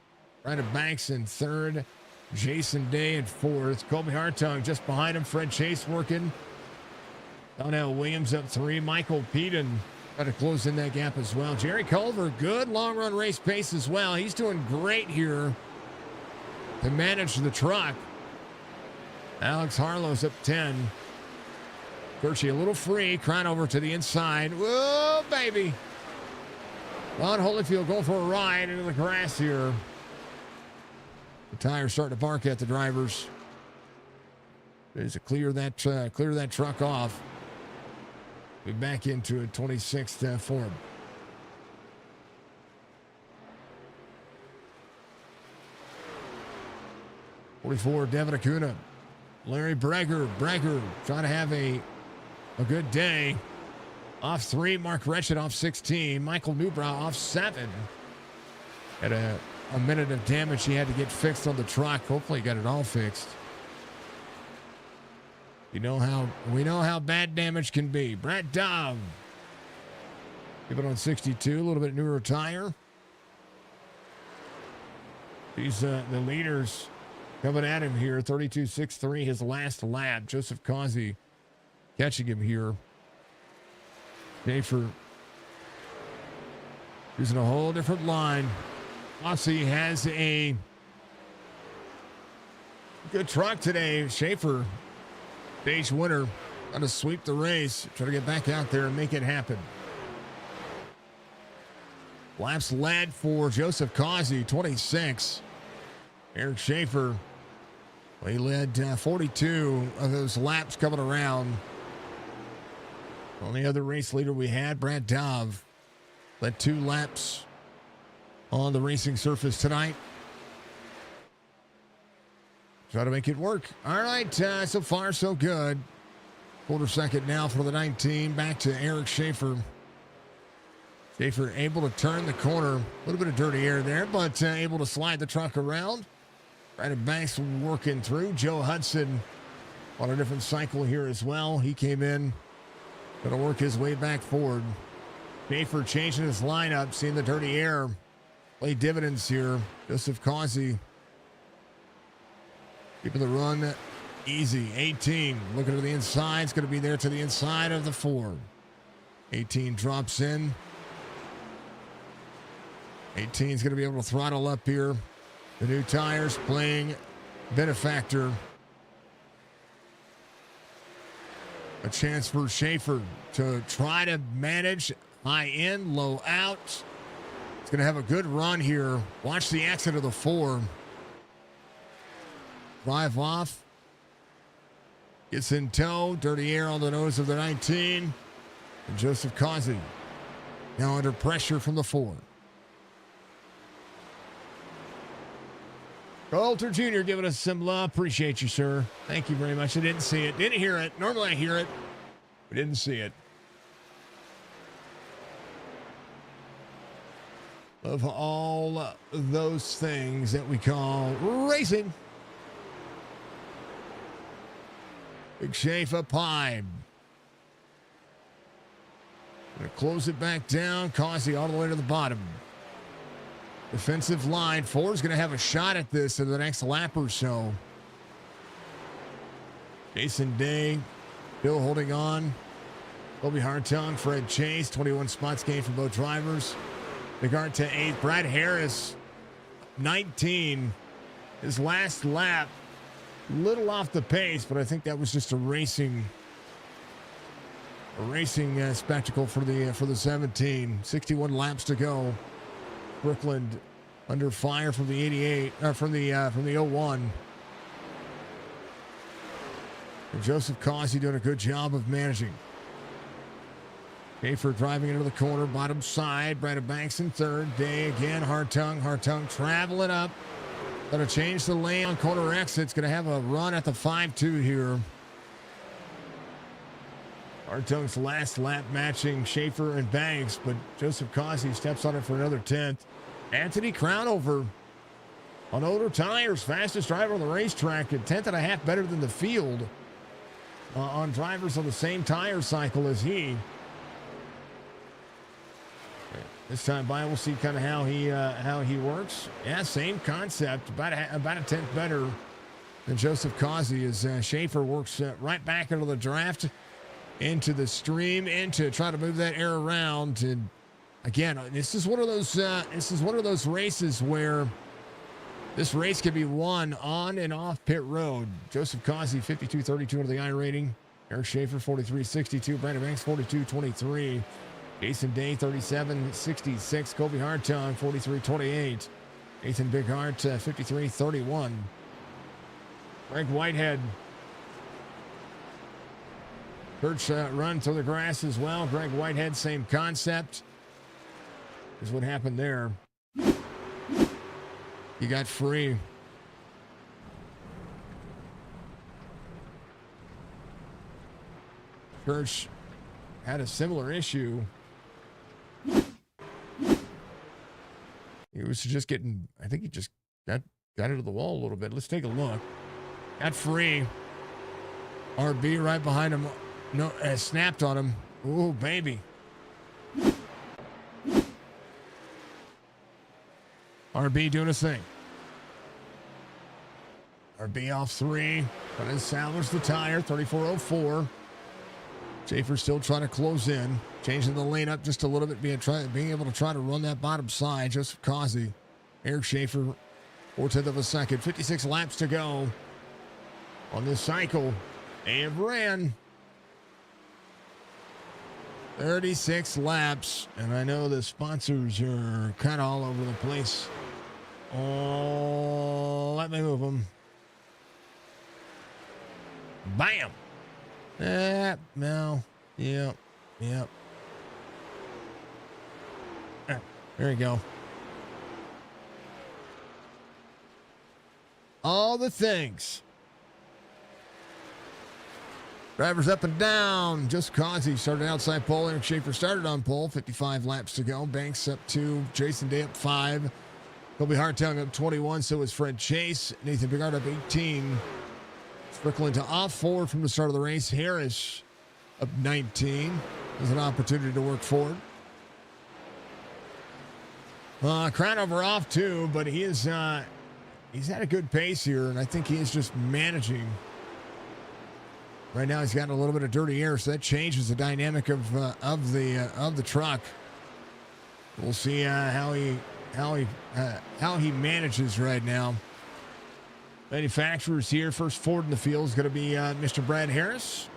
B: Ryder Banks in third. Jason Day in fourth. Colby Hartung just behind him. Fred Chase working. Donnell Williams up 3. Michael Peden trying to close in that gap as well. Jerry Culver, good long run race pace as well. He's doing great here to manage the truck. Alex Harlow's up 10. Kershey a little free. Crown over to the inside. Whoa, baby. Ron Holyfield going for a ride into the grass here. The tires starting to bark at the drivers. There's to clear that truck off. Be back into a 26th form. '44 Devin Acuna. Larry Breger trying to have a good day. Off 3, Mark Retchett off 16. Michael Newbrow off 7. Had a minute of damage he had to get fixed on the truck. Hopefully he got it all fixed. We know how bad damage can be. Brad Dove. Give it on 62, a little bit newer tire. These the leaders coming at him here. 32.63 his last lap. Joseph Causey catching him here. Schaefer using a whole different line. Causey has a good truck today. Schaefer, stage winner, trying to sweep the race, try to get back out there and make it happen. Laps led for Joseph Causey, 26. Eric Schaefer, he led 42 of those laps coming around. Only other race leader we had, Brad Dove, led 2 laps on the racing surface tonight. Try to make it work. All right, so far so good. Quarter second now for the 19. Back to Eric Schaefer. Schaefer able to turn the corner. A little bit of dirty air there, but able to slide the truck around. Ryder Banks working through. Joe Hudson on a different cycle here as well. He came in, going to work his way back forward. Schaefer changing his lineup, seeing the dirty air play dividends here. Joseph Causey keeping the run easy. 18 looking to the inside. It's going to be there to the inside of the 4. 18 drops in. 18 is going to be able to throttle up here. The new tires playing benefactor. A chance for Schaefer to try to manage high in, low out. It's going to have a good run here. Watch the exit of the 4. Drive off. Gets in tow. Dirty air on the nose of the 19. And Joseph Causey now under pressure from the 4. Coulter Jr. giving us some love. Appreciate you, sir. Thank you very much. I didn't see it. Didn't hear it. Normally I hear it. We didn't see it. of all those things that we call racing. Big Schaefer Pipe. Gonna close it back down. Causey all the way to the bottom. Defensive line. Ford's gonna have a shot at this in the next lap or so. Jason Day still holding on. Colby Hartung, Fred Chase, 21 spots gained for both drivers. Bigart to 8th. Brad Harris, 19. His last lap, little off the pace, but I think that was just a racing spectacle for the 17. 61 laps to go. Brooklyn under fire from the 88, from the 01. And Joseph Causey doing a good job of managing. Schaefer driving into the corner, bottom side. Brandon Banks in third. Day again. Hartung traveling up. Going to change the lane on corner exit. It's going to have a run at the 5-2 here. Hartung's last lap matching Schaefer and Banks, but Joseph Causey steps on it for another 10th. Anthony Crownover on older tires, fastest driver on the racetrack, a 10th and a half better than the field on drivers on the same tire cycle as he. This time by, we'll see kind of how he works. Yeah, same concept, about a 10th better than Joseph Causey as Schaefer works right back into the draft, into the stream, into try to move that air around. And again, this is one of those races where this race can be won on and off pit road. Joseph Causey 52.32 under the I rating. Eric Schaefer 43.62. Brandon Banks 42.23. Jason Day, 37.66. Colby Hartung, 43.28. Nathan Bighart, 53.31. Greg Whitehead. Kurt's run through the grass as well. Greg Whitehead, same concept. Is what happened there. He got free. Kurtz had a similar issue. He was just getting, I think he just got into the wall a little bit. Let's take a look. Got free. RB right behind him. No, snapped on him. Ooh, baby. RB doing his thing. RB off 3. But then salvaged the tire. 34.04. Schaefer still trying to close in. Changing the lane up just a little bit. Being able to try to run that bottom side. Joseph Causey. Eric Schaefer. 4/10 of a second. 56 laps to go on this cycle. They have ran 36 laps. And I know the sponsors are kind of all over the place. Oh, let me move them. Bam. No. Yep. There you go. All the things. Drivers up and down. Just Causey started outside pole. Eric Schaefer started on pole. 55 laps to go. Banks up 2. Jason Day up 5. Colby Hartung up 21. So is Fred Chase. Nathan Bighart up 18. Strickland to off 4 from the start of the race. Harris up 19. There's an opportunity to work forward. Crownover off 2, but he's had a good pace here, and I think he is just managing. Right now, he's got a little bit of dirty air, so that changes the dynamic of the truck. We'll see how he manages right now. Manufacturers here. First Ford in the field is going to be Mr. Brad Harris.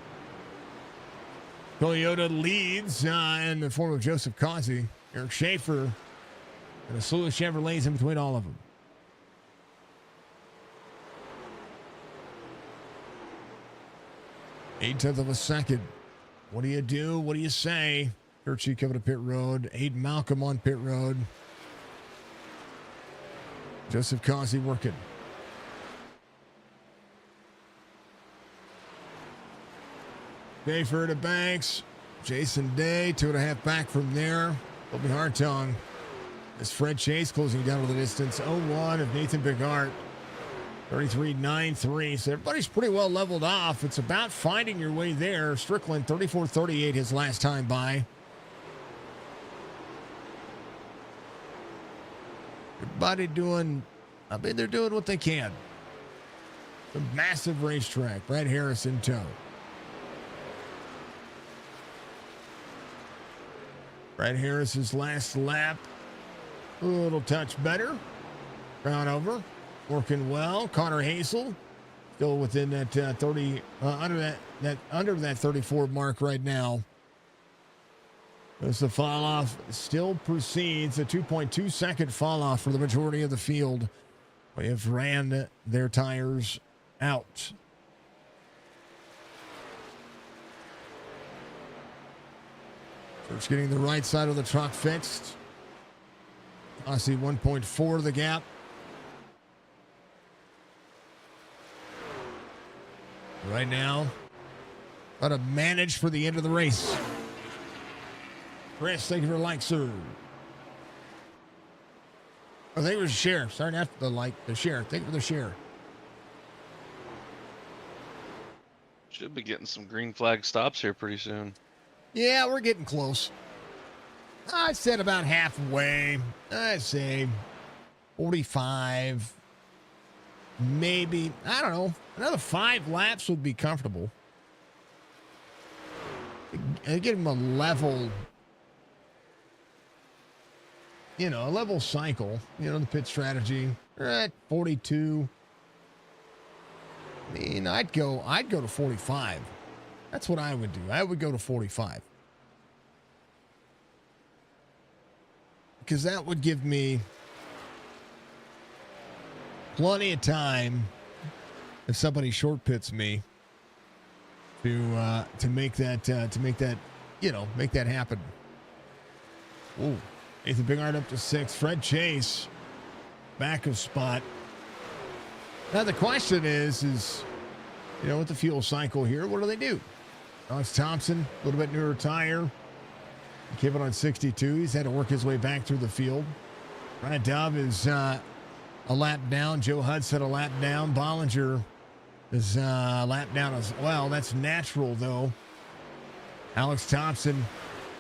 B: Toyota leads in the form of Joseph Causey, Eric Schaefer, and a slew of Chevrolets in between all of them. Eight-tenth of a second. What do you do? What do you say? Kirchie coming to pit road. Aiden Malcolm on pit road. Joseph Causey working. Schaefer to Banks. Jason Day, 2.5 back from there. Colby Hartung As Fred Chase closing down to the distance. 0-1 of Nathan Bigart. 33.93. So everybody's pretty well leveled off. It's about finding your way there. Strickland, 34.38 his last time by. Everybody doing, I mean, they're doing what they can. A massive racetrack. Brad Harris in tow. Brad Harris's last lap. A little touch better. Brown over. Working well. Connor Hazel still within that 30, under that 34 mark right now. As the fall off still proceeds, a 2.2 second fall off for the majority of the field. We have ran their tires out. Church getting the right side of the truck fixed. I see 1.4 the gap. Right now, got to manage for the end of the race. Chris, thank you for the like, sir. Oh, thank you for the share. Sorry, not the like, the share. Thank you for the share.
C: Should be getting some green flag stops here pretty soon.
B: Yeah, we're getting close. I said about halfway. I'd say 45. Maybe, I don't know. Another 5 laps would be comfortable. Get him a level, a level cycle. The pit strategy. We're at 42. I mean, I'd go to 45. That's what I would do. I would go to 45. Because that would give me plenty of time if somebody short pits me to make that happen. Ooh, Nathan Bigard up to 6. Fred Chase back of spot. Now the question is with the fuel cycle here, what do they do? Alex Thompson, a little bit newer tire. Kevin on 62. He's had to work his way back through the field. Brad Dove is a lap down. Joe Hudson a lap down. Bollinger is a lap down as well. That's natural, though. Alex Thompson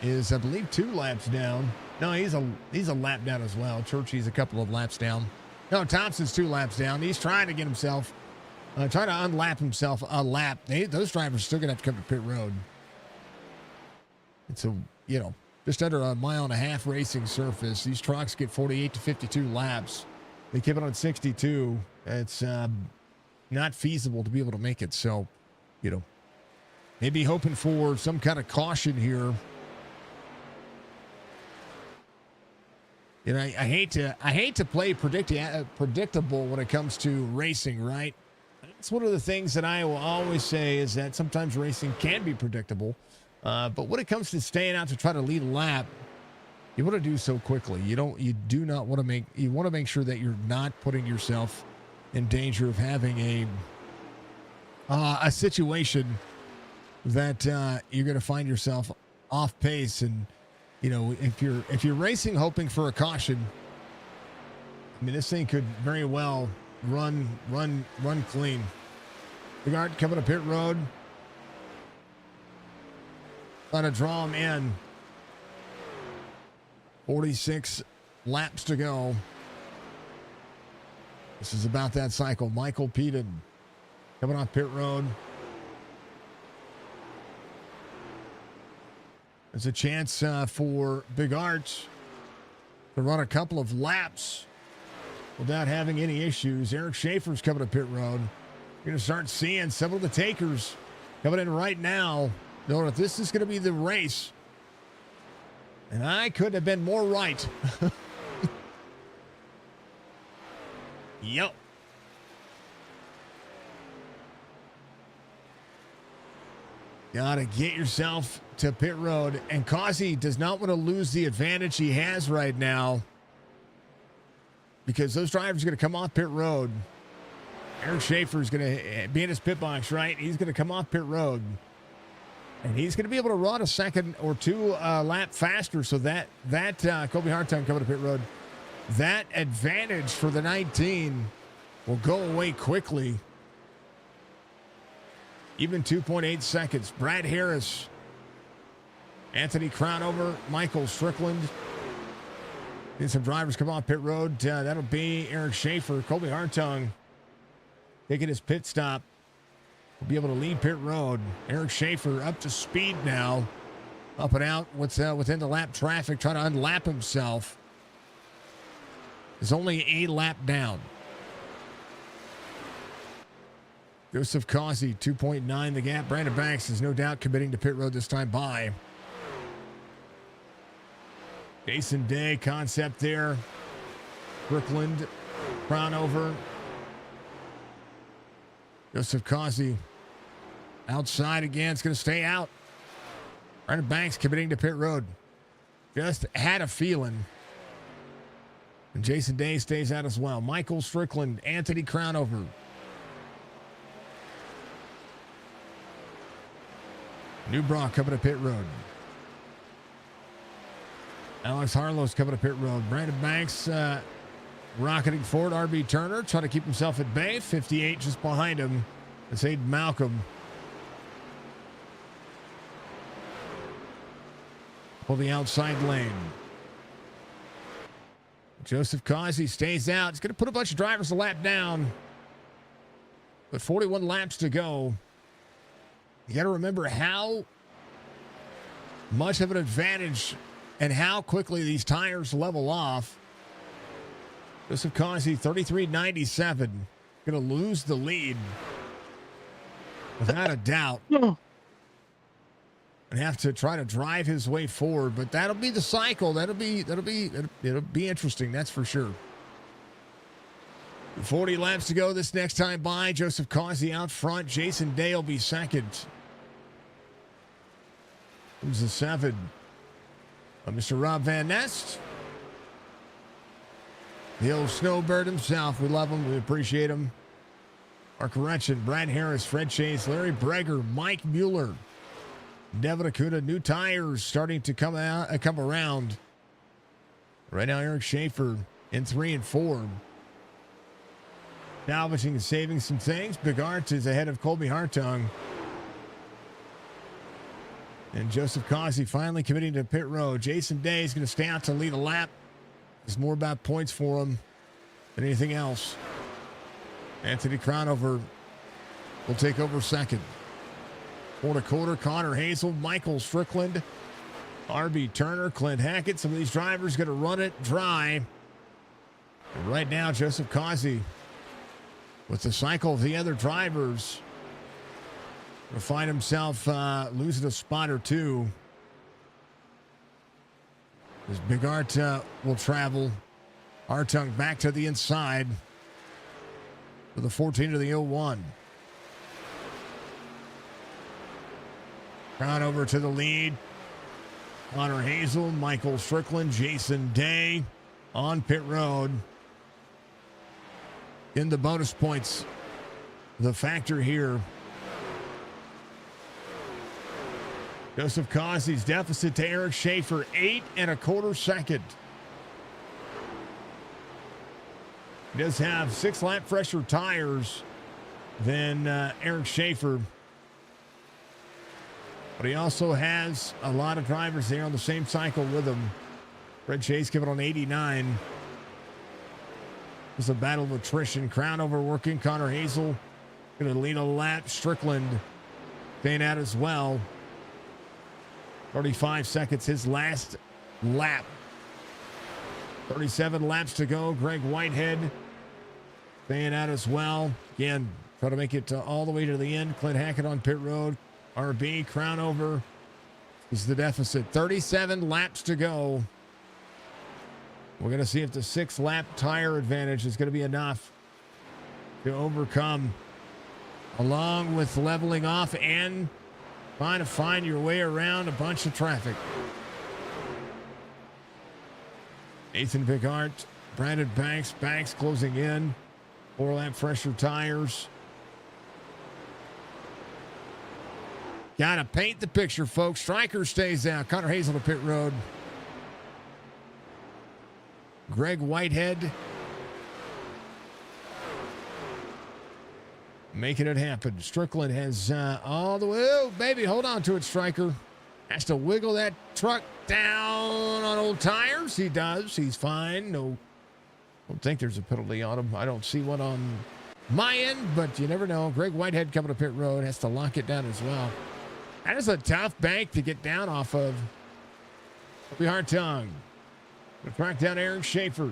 B: is, I believe, 2 laps down. No, he's a lap down as well. Churchy's a couple of laps down. No, Thompson's 2 laps down. He's trying to get himself, trying to unlap himself a lap. Those drivers are still going to have to come to pit road. It's just under a 1.5 mile racing surface. These trucks get 48 to 52 laps. They keep it on 62. It's not feasible to be able to make it. So, maybe hoping for some kind of caution here. I hate to play predictable when it comes to racing, right? It's one of the things that I will always say is that sometimes racing can be predictable. But when it comes to staying out to try to lead a lap, you want to do so quickly. You want to make sure that you're not putting yourself in danger of having a situation that you're going to find yourself off pace. And if you're racing hoping for a caution, I mean, this thing could very well run clean. Bigard coming to pit road. Trying to draw him in. 46 laps to go. This is about that cycle. Michael Peden coming off pit road. There's a chance for Big Arch to run a couple of laps without having any issues. Eric Schaefer's coming to pit road. You're going to start seeing some of the takers coming in right now, knowing that this is going to be the race. And I couldn't have been more right. Yep. Gotta get yourself to pit road. And Causey does not want to lose the advantage he has right now, because those drivers are going to come off pit road. Eric Schaefer is going to be in his pit box, right? He's going to come off pit road. And he's going to be able to run a second or two lap faster. So that Kobe Hartung coming to pit road that advantage for the 19 will go away quickly. Even 2.8 seconds. Brad Harris, Anthony Crownover, Michael Strickland. Need some drivers come off pit road. That'll be Eric Schaefer. Colby Hartung taking his pit stop. Will be able to lead pit road. Eric Schaefer up to speed now. Up and out within the lap traffic, trying to unlap himself. Is only a lap down. Joseph Causey, 2.9 the gap. Brandon Banks is no doubt committing to pit road this time by. Jason Day, concept there. Brookland, Crownover. Joseph Causey outside again. It's going to stay out. Brandon Banks committing to pit road. Just had a feeling. And Jason Day stays out as well. Michael Strickland, Anthony Crownover. Newbrock coming to pit road. Alex Harlow's coming to pit road. Brandon Banks rocketing forward. RB Turner trying to keep himself at bay. 58 just behind him. It's Aiden Malcolm. Pull the outside lane. Joseph Causey stays out. He's going to put a bunch of drivers a lap down. But 41 laps to go. You got to remember how much of an advantage and how quickly these tires level off. Joseph Causey, 33.97. Going to lose the lead. Without a doubt. And have to try to drive his way forward, but that'll be the cycle. It'll be interesting, that's for sure. 40 laps to go this next time by. Joseph Causey out front. Jason Day will be second. Comes the 7. Mr. Rob Van Nest. The old snowbird himself. We love him. We appreciate him. Mark Retchen, Brad Harris, Fred Chase, Larry Breger, Mike Mueller. Devin Acuna, new tires starting to come around. Right now, Eric Schaefer in 3 and 4. Salvaging and saving some things. Big Art is ahead of Colby Hartung. And Joseph Causey finally committing to pit road. Jason Day is going to stay out to lead a lap. It's more about points for him than anything else. Anthony Crownover will take over second. 4 Connor Hazel, Michael Strickland, RB Turner, Clint Hackett. Some of these drivers going to run it dry. And right now, Joseph Causey, with the cycle of the other drivers, will find himself losing a spot or two. As Big Art will travel. Hartung back to the inside with the 14 to the 01. Crown over to the lead. Connor Hazel, Michael Strickland, Jason Day on pit road. In the bonus points, the factor here. Joseph Causey's deficit to Eric Schaefer, 8 1/4 seconds. He does have 6 lap fresher tires than Eric Schaefer. But he also has a lot of drivers there on the same cycle with him. Fred Chase coming on 89. It's a battle of attrition. Crownover working. Connor Hazel going to lead a lap. Strickland staying out as well. 35 seconds, his last lap. 37 laps to go. Greg Whitehead staying out as well. Again, try to make it all the way to the end. Clint Hackett on pit road. RB, Crownover is the deficit. 37 laps to go. We're going to see if the 6-lap tire advantage is going to be enough to overcome, along with leveling off and trying to find your way around a bunch of traffic. Nathan Bigart, Brandon Banks. Banks closing in. 4-lap fresher tires. Got to paint the picture, folks. Stryker stays out. Connor Hazel to pit road. Greg Whitehead making it happen. Strickland has all the way. Oh, baby, hold on to it, Stryker. Has to wiggle that truck down on old tires. He does. He's fine. No, don't think there's a penalty on him. I don't see one on my end, but you never know. Greg Whitehead coming to pit road has to lock it down as well. That is a tough bank to get down off of. It'll be hard tongue. Gonna track down Eric Schaefer.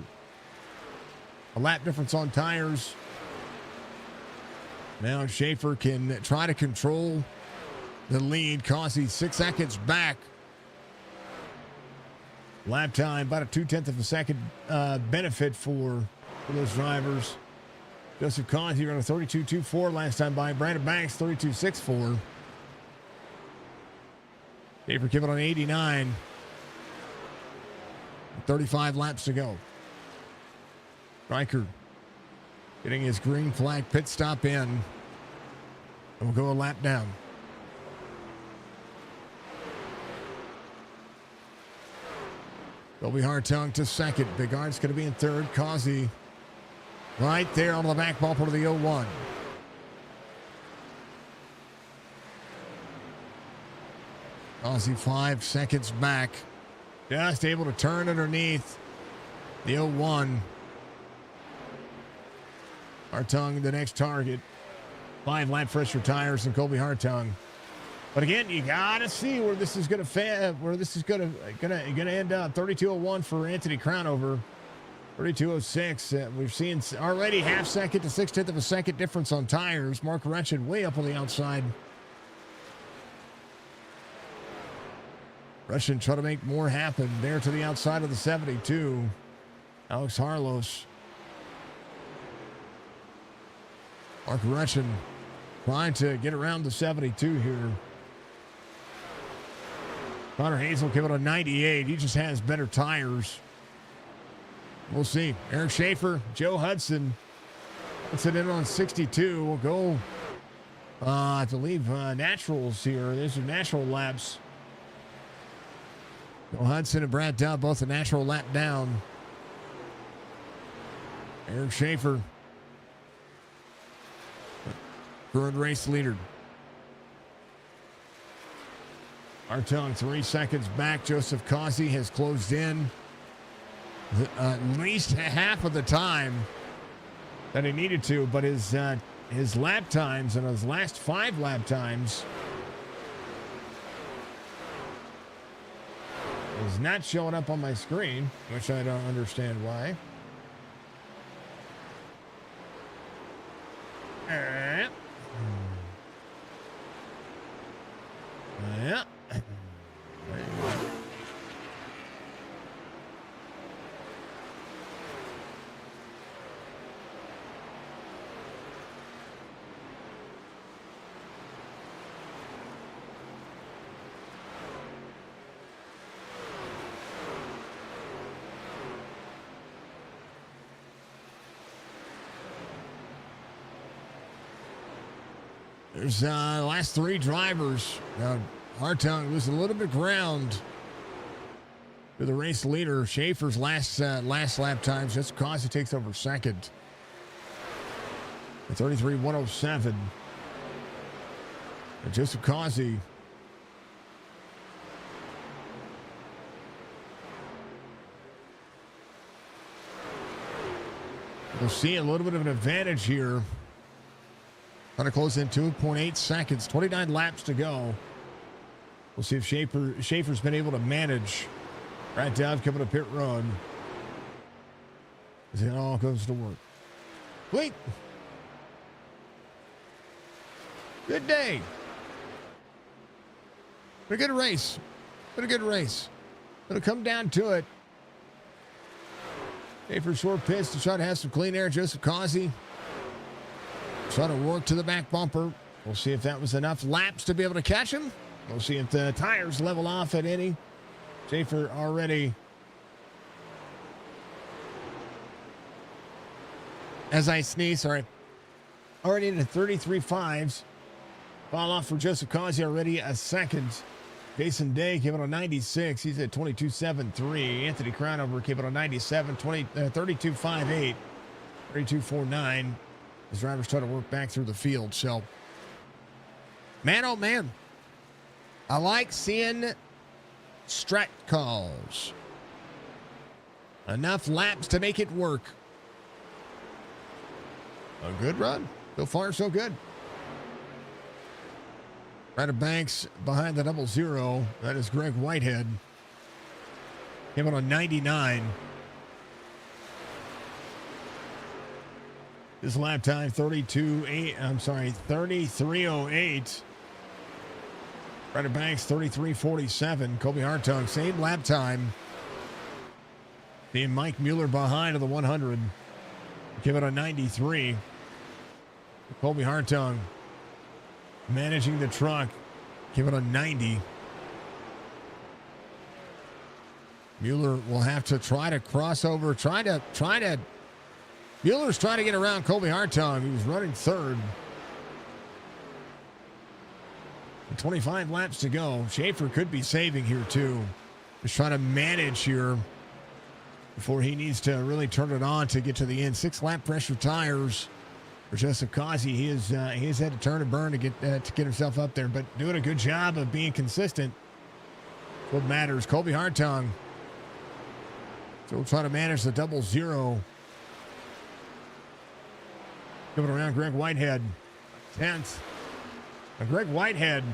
B: A lap difference on tires. Now Schaefer can try to control the lead. Causey 6 seconds back. Lap time, about a 0.2 of a second benefit for those drivers. Joseph Causey ran a 32.24 last time by. Brandon Banks 32.64. Schaefer came on 89. 35 laps to go. Riker getting his green flag pit stop in. We'll go a lap down. Colby Hartung to second. Bigard's going to be in third. Causey right there on the back bumper of the 01. Causey 5 seconds back. Just able to turn underneath the 01. Hartung, the next target. 5 lap fresher tires and Colby Hartung. But again, you gotta see where this is gonna end up. 32.01 for Anthony Crownover. 32.06. We've seen already half second to 0.6 of a second difference on tires. Mark Wretched way up on the outside. Russian trying to make more happen there to the outside of the 72. Alex Harlos. Mark Russian trying to get around the 72 here. Connor Hazel came out a 98. He just has better tires. We'll see. Eric Schaefer, Joe Hudson. Puts it in on 62. We'll go, I believe, naturals here. These are natural laps. Joe Hudson and Brad Dowd, both a natural lap down. Eric Schaefer, current race leader. Hartung 3 seconds back. Joseph Causey has closed in at least half of the time that he needed to, but his lap times and his last 5 lap times is not showing up on my screen, which I don't understand why. Yeah. There's the last 3 drivers. Hartung loses a little bit of ground to the race leader. Schaefer's last lap times. Just Causey takes over second. 33.107. And Joseph Causey. We'll see a little bit of an advantage here. Trying to close in 2.8 seconds. 29 laps to go. We'll see if Schaefer's been able to manage. Brad Dowd coming to pit road. As it all goes to work. Wait. Good day. Been a good race. Been a good race. Gonna come down to it. Schaefer short pits to try to have some clean air. Joseph Causey try to work to the back bumper. We'll see if that was enough laps to be able to catch him. We'll see if the tires level off at any. Schaefer already, as I sneeze, sorry, already into 33.5s. Fall off for Joseph Causey already a second Jason Day came out on 96. He's at 22.73. Anthony Crownover came out on 97, 32.58, 32.49. His drivers try to work back through the field. So, man, oh, man. I like seeing strat calls. Enough laps to make it work. A good run. So far, so good. Ryder Banks behind the 00. That is Greg Whitehead. Came out on 99. His lap time 33:08. Ryder Banks 33:47. Kobe Hartung, same lap time. Being Mike Mueller behind of the 100. Came out on 93. Kobe Hartung managing the truck. Give it a 90. Mueller will have to try to cross over. Mueller's trying to get around Colby Hartung. He was running third. 25 laps to go. Schaefer could be saving here too. Just trying to manage here before he needs to really turn it on to get to the end. 6-lap pressure tires. For Joseph Causey, he has had to turn and burn to get himself up there, but doing a good job of being consistent. What matters. Colby Hartung still trying to manage the 00. Coming around Greg Whitehead, 10th. Greg Whitehead,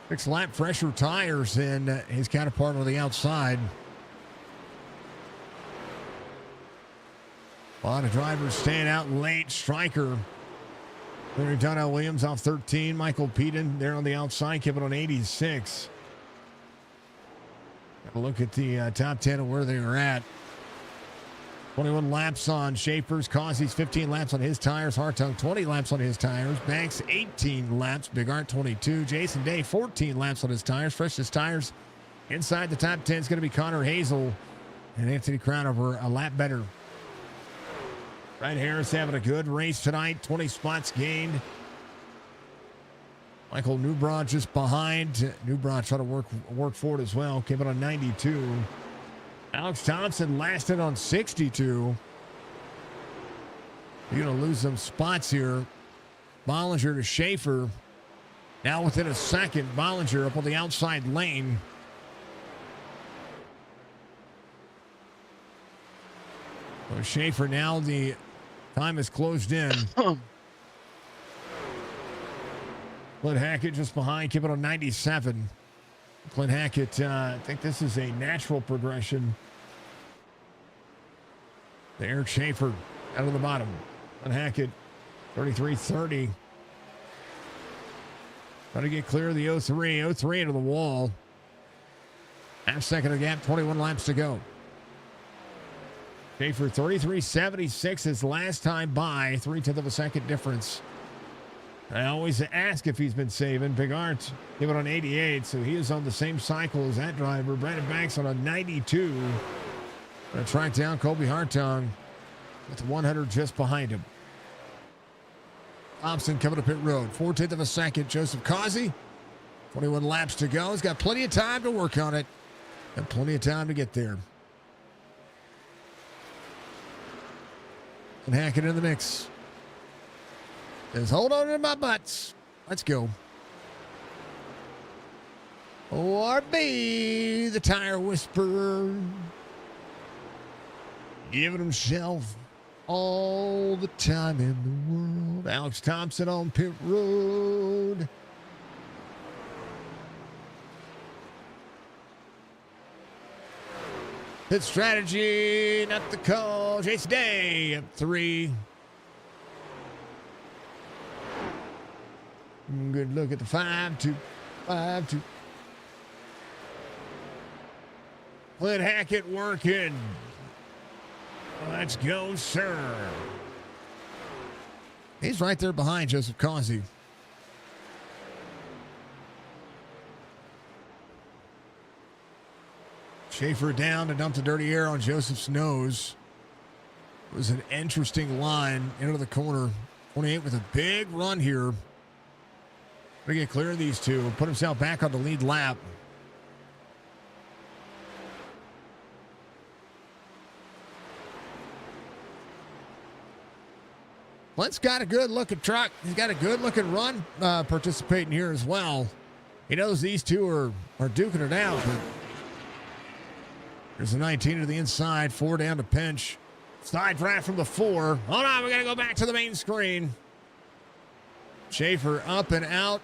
B: 6-lap pressure tires in his counterpart on the outside. A lot of drivers staying out late. Stryker. Larry Donnell Williams off 13. Michael Peden there on the outside, keeping on 86. Have a look at the top 10 and where they are at. 21 laps on Schaefer's. Causey's 15 laps on his tires. Hartung 20 laps on his tires. Banks 18 laps. Big Art 22. Jason Day 14 laps on his tires. Freshest tires inside the top 10 is going to be Connor Hazel and Anthony Crownover a lap better. Brad Harris having a good race tonight. 20 spots gained. Michael Newbron just behind. Newbron trying to work forward as well. Came in on 92. Alex Thompson lasted on 62. You're going to lose some spots here. Bollinger to Schaefer. Now within a second, Bollinger up on the outside lane. So Schaefer now the time is closed in. Clint Hackett just behind, keep it on 97. Clint Hackett, I think this is a natural progression. The Eric Schaefer out of the bottom. Clint Hackett, 33:30. Trying to get clear of the 03. 03 into the wall. Half second of the gap, 21 laps to go. Schaefer 33.76 his last time by, 0.3 of a second difference. I always ask if he's been saving. Big Art, give it on 88, so he is on the same cycle as that driver. Brandon Banks on a 92. Going to track down Colby Hartung with 100 just behind him. Thompson coming to pit road, 0.4 of a second. Joseph Causey, 21 laps to go. He's got plenty of time to work on it and plenty of time to get there. And Hackett in the mix. Says, hold on to my butts. Let's go. ORB, the tire whisperer. Giving himself all the time in the world. Alex Thompson on pit road. Pit strategy, not the call. Jason Day up 3. Good look at the 5-2. 5-2. Clint Hackett working. Let's go, sir. He's right there behind Joseph Causey. Schaefer down to dump the dirty air on Joseph's nose. It was an interesting line into the corner. 28 with a big run here. We get clear of these two. Put himself back on the lead lap. Clint's got a good-looking truck. He's got a good-looking run participating here as well. He knows these two are duking it out. But there's a 19 to the inside, 4 down to pinch. Side draft from the 4. Hold on, we got to go back to the main screen. Schaefer up and out.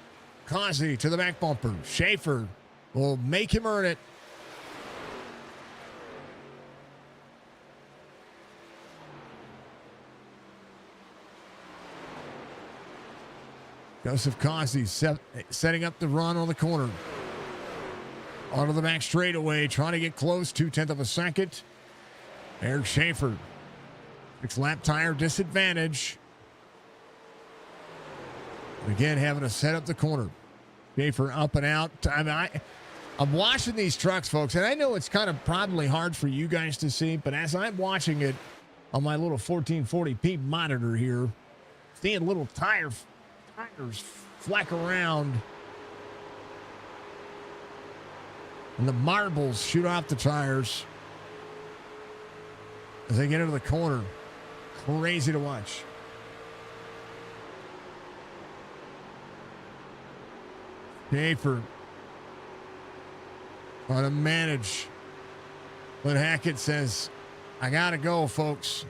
B: Causey to the back bumper. Schaefer will make him earn it. Joseph Causey setting up the run on the corner. Onto the back straightaway, trying to get close, 0.2 of a second. Eric Schaefer. 6-lap tire disadvantage. Again, having to set up the corner. Schaefer up and out. I mean, I'm watching these trucks, folks, and I know it's kind of probably hard for you guys to see, but as I'm watching it on my little 1440p monitor here, seeing little tires flack around, and the marbles shoot off the tires as they get into the corner. Crazy to watch. Schaefer trying to manage. But Hackett says, I got to go, folks.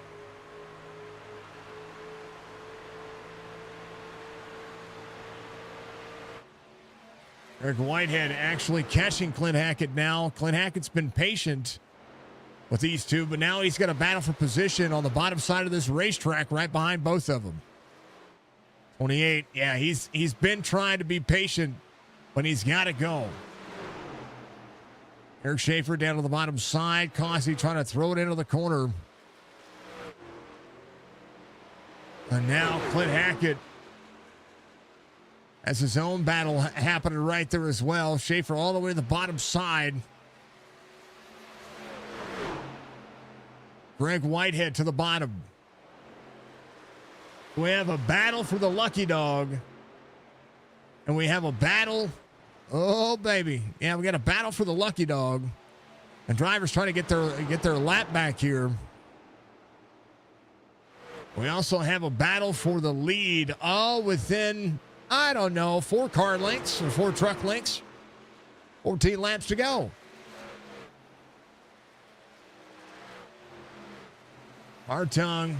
B: Eric Whitehead actually catching Clint Hackett now. Clint Hackett's been patient with these two, but now he's got a battle for position on the bottom side of this racetrack right behind both of them. 28, yeah, he's been trying to be patient, but he's got to go. Eric Schaefer down to the bottom side. Causey trying to throw it into the corner. And now Clint Hackett has his own battle happening right there as well. Schaefer all the way to the bottom side. Greg Whitehead to the bottom. We have a battle for the lucky dog. And we have a battle. Oh, baby. Yeah, we got a battle for the lucky dog. And drivers trying to get their lap back here. We also have a battle for the lead, all within, I don't know, 4 car lengths or 4 truck lengths. 14 laps to go. Hartung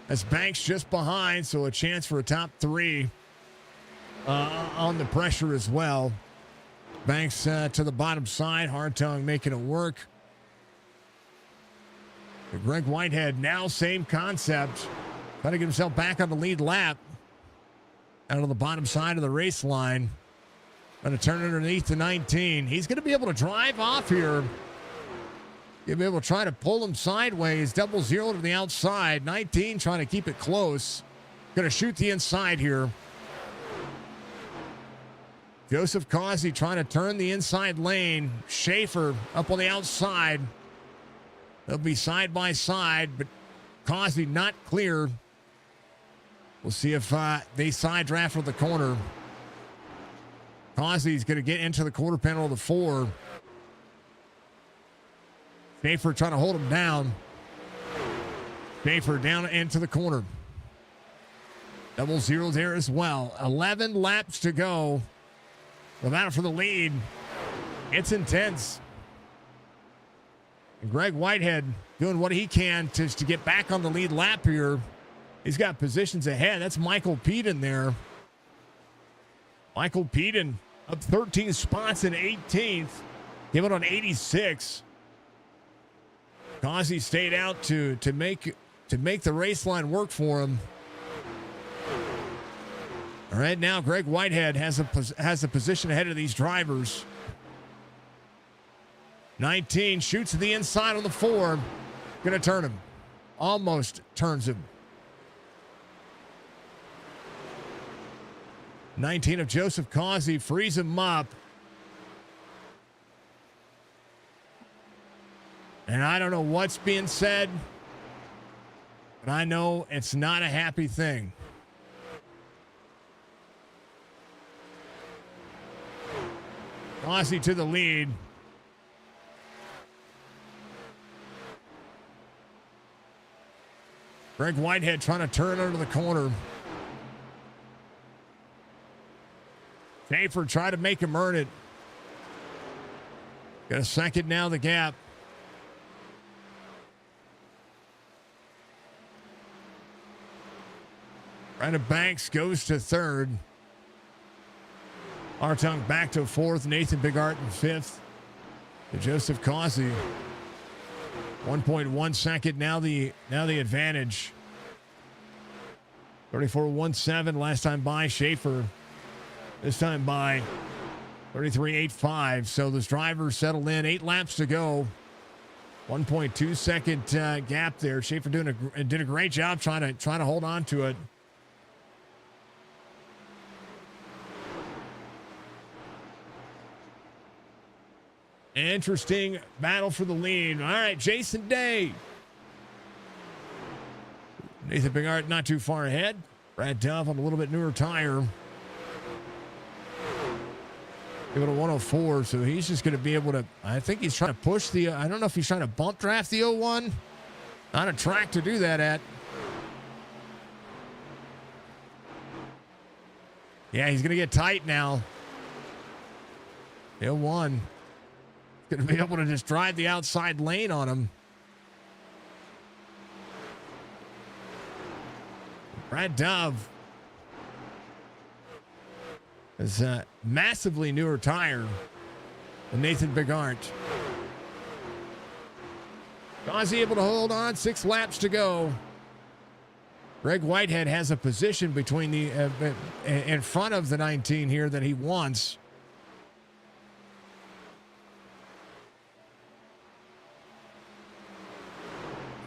B: has Banks just behind, so a chance for a top 3 on the pressure as well. Banks to the bottom side. Hartung making it work. But Greg Whitehead now same concept. Trying to get himself back on the lead lap. Out on the bottom side of the race line. Going to turn underneath the 19. He's going to be able to drive off here. He'll be able to try to pull him sideways. 0 to the outside. 19 trying to keep it close. Going to shoot the inside here. Joseph Causey trying to turn the inside lane. Schaefer up on the outside. They'll be side by side, but Causey not clear. We'll see if they side draft with the corner. Causey's going to get into the quarter panel of the 4. Schaefer trying to hold him down. Schaefer down into the corner. 0 there as well. 11 laps to go. The battle for the lead. It's intense. And Greg Whitehead doing what he can to get back on the lead lap here. He's got positions ahead. That's Michael Peden there. Michael Peden up 13 spots in 18th. Came out on 86. Causey stayed out to make the race line work for him. All right, now Greg Whitehead has a position ahead of these drivers. 19 shoots to the inside on the 4. Gonna turn him. Almost turns him. 19 of Joseph Causey frees him up. And I don't know what's being said, but I know it's not a happy thing. Aussie to the lead. Greg Whitehead trying to turn under the corner. Schaefer tried to make him earn it. Got a second now, the gap. Brandon Banks goes to third. Artung back to fourth. Nathan Bigart in fifth. To Joseph Causey. 1.1 second. Now the advantage. 34.17 last time by Schaefer. This time by 33.85. So those drivers settled in. 8 laps to go. 1.2 second gap there. Schaefer did a great job trying to hold on to it. Interesting battle for the lead. All right, Jason Day. Nathan Bigart not too far ahead. Brad Duff on a little bit newer tire. Give it a 104, so he's just going to be able to, I think he's trying to push the, I don't know if he's trying to bump draft the 01. Not a track to do that at. Yeah, he's going to get tight now. The 01. Going to be able to just drive the outside lane on him. Brad Dove is a massively newer tire than Nathan Bigart. Gauzy able to hold on. 6 laps to go. Greg Whitehead has a position between the in front of the 19 here that he wants.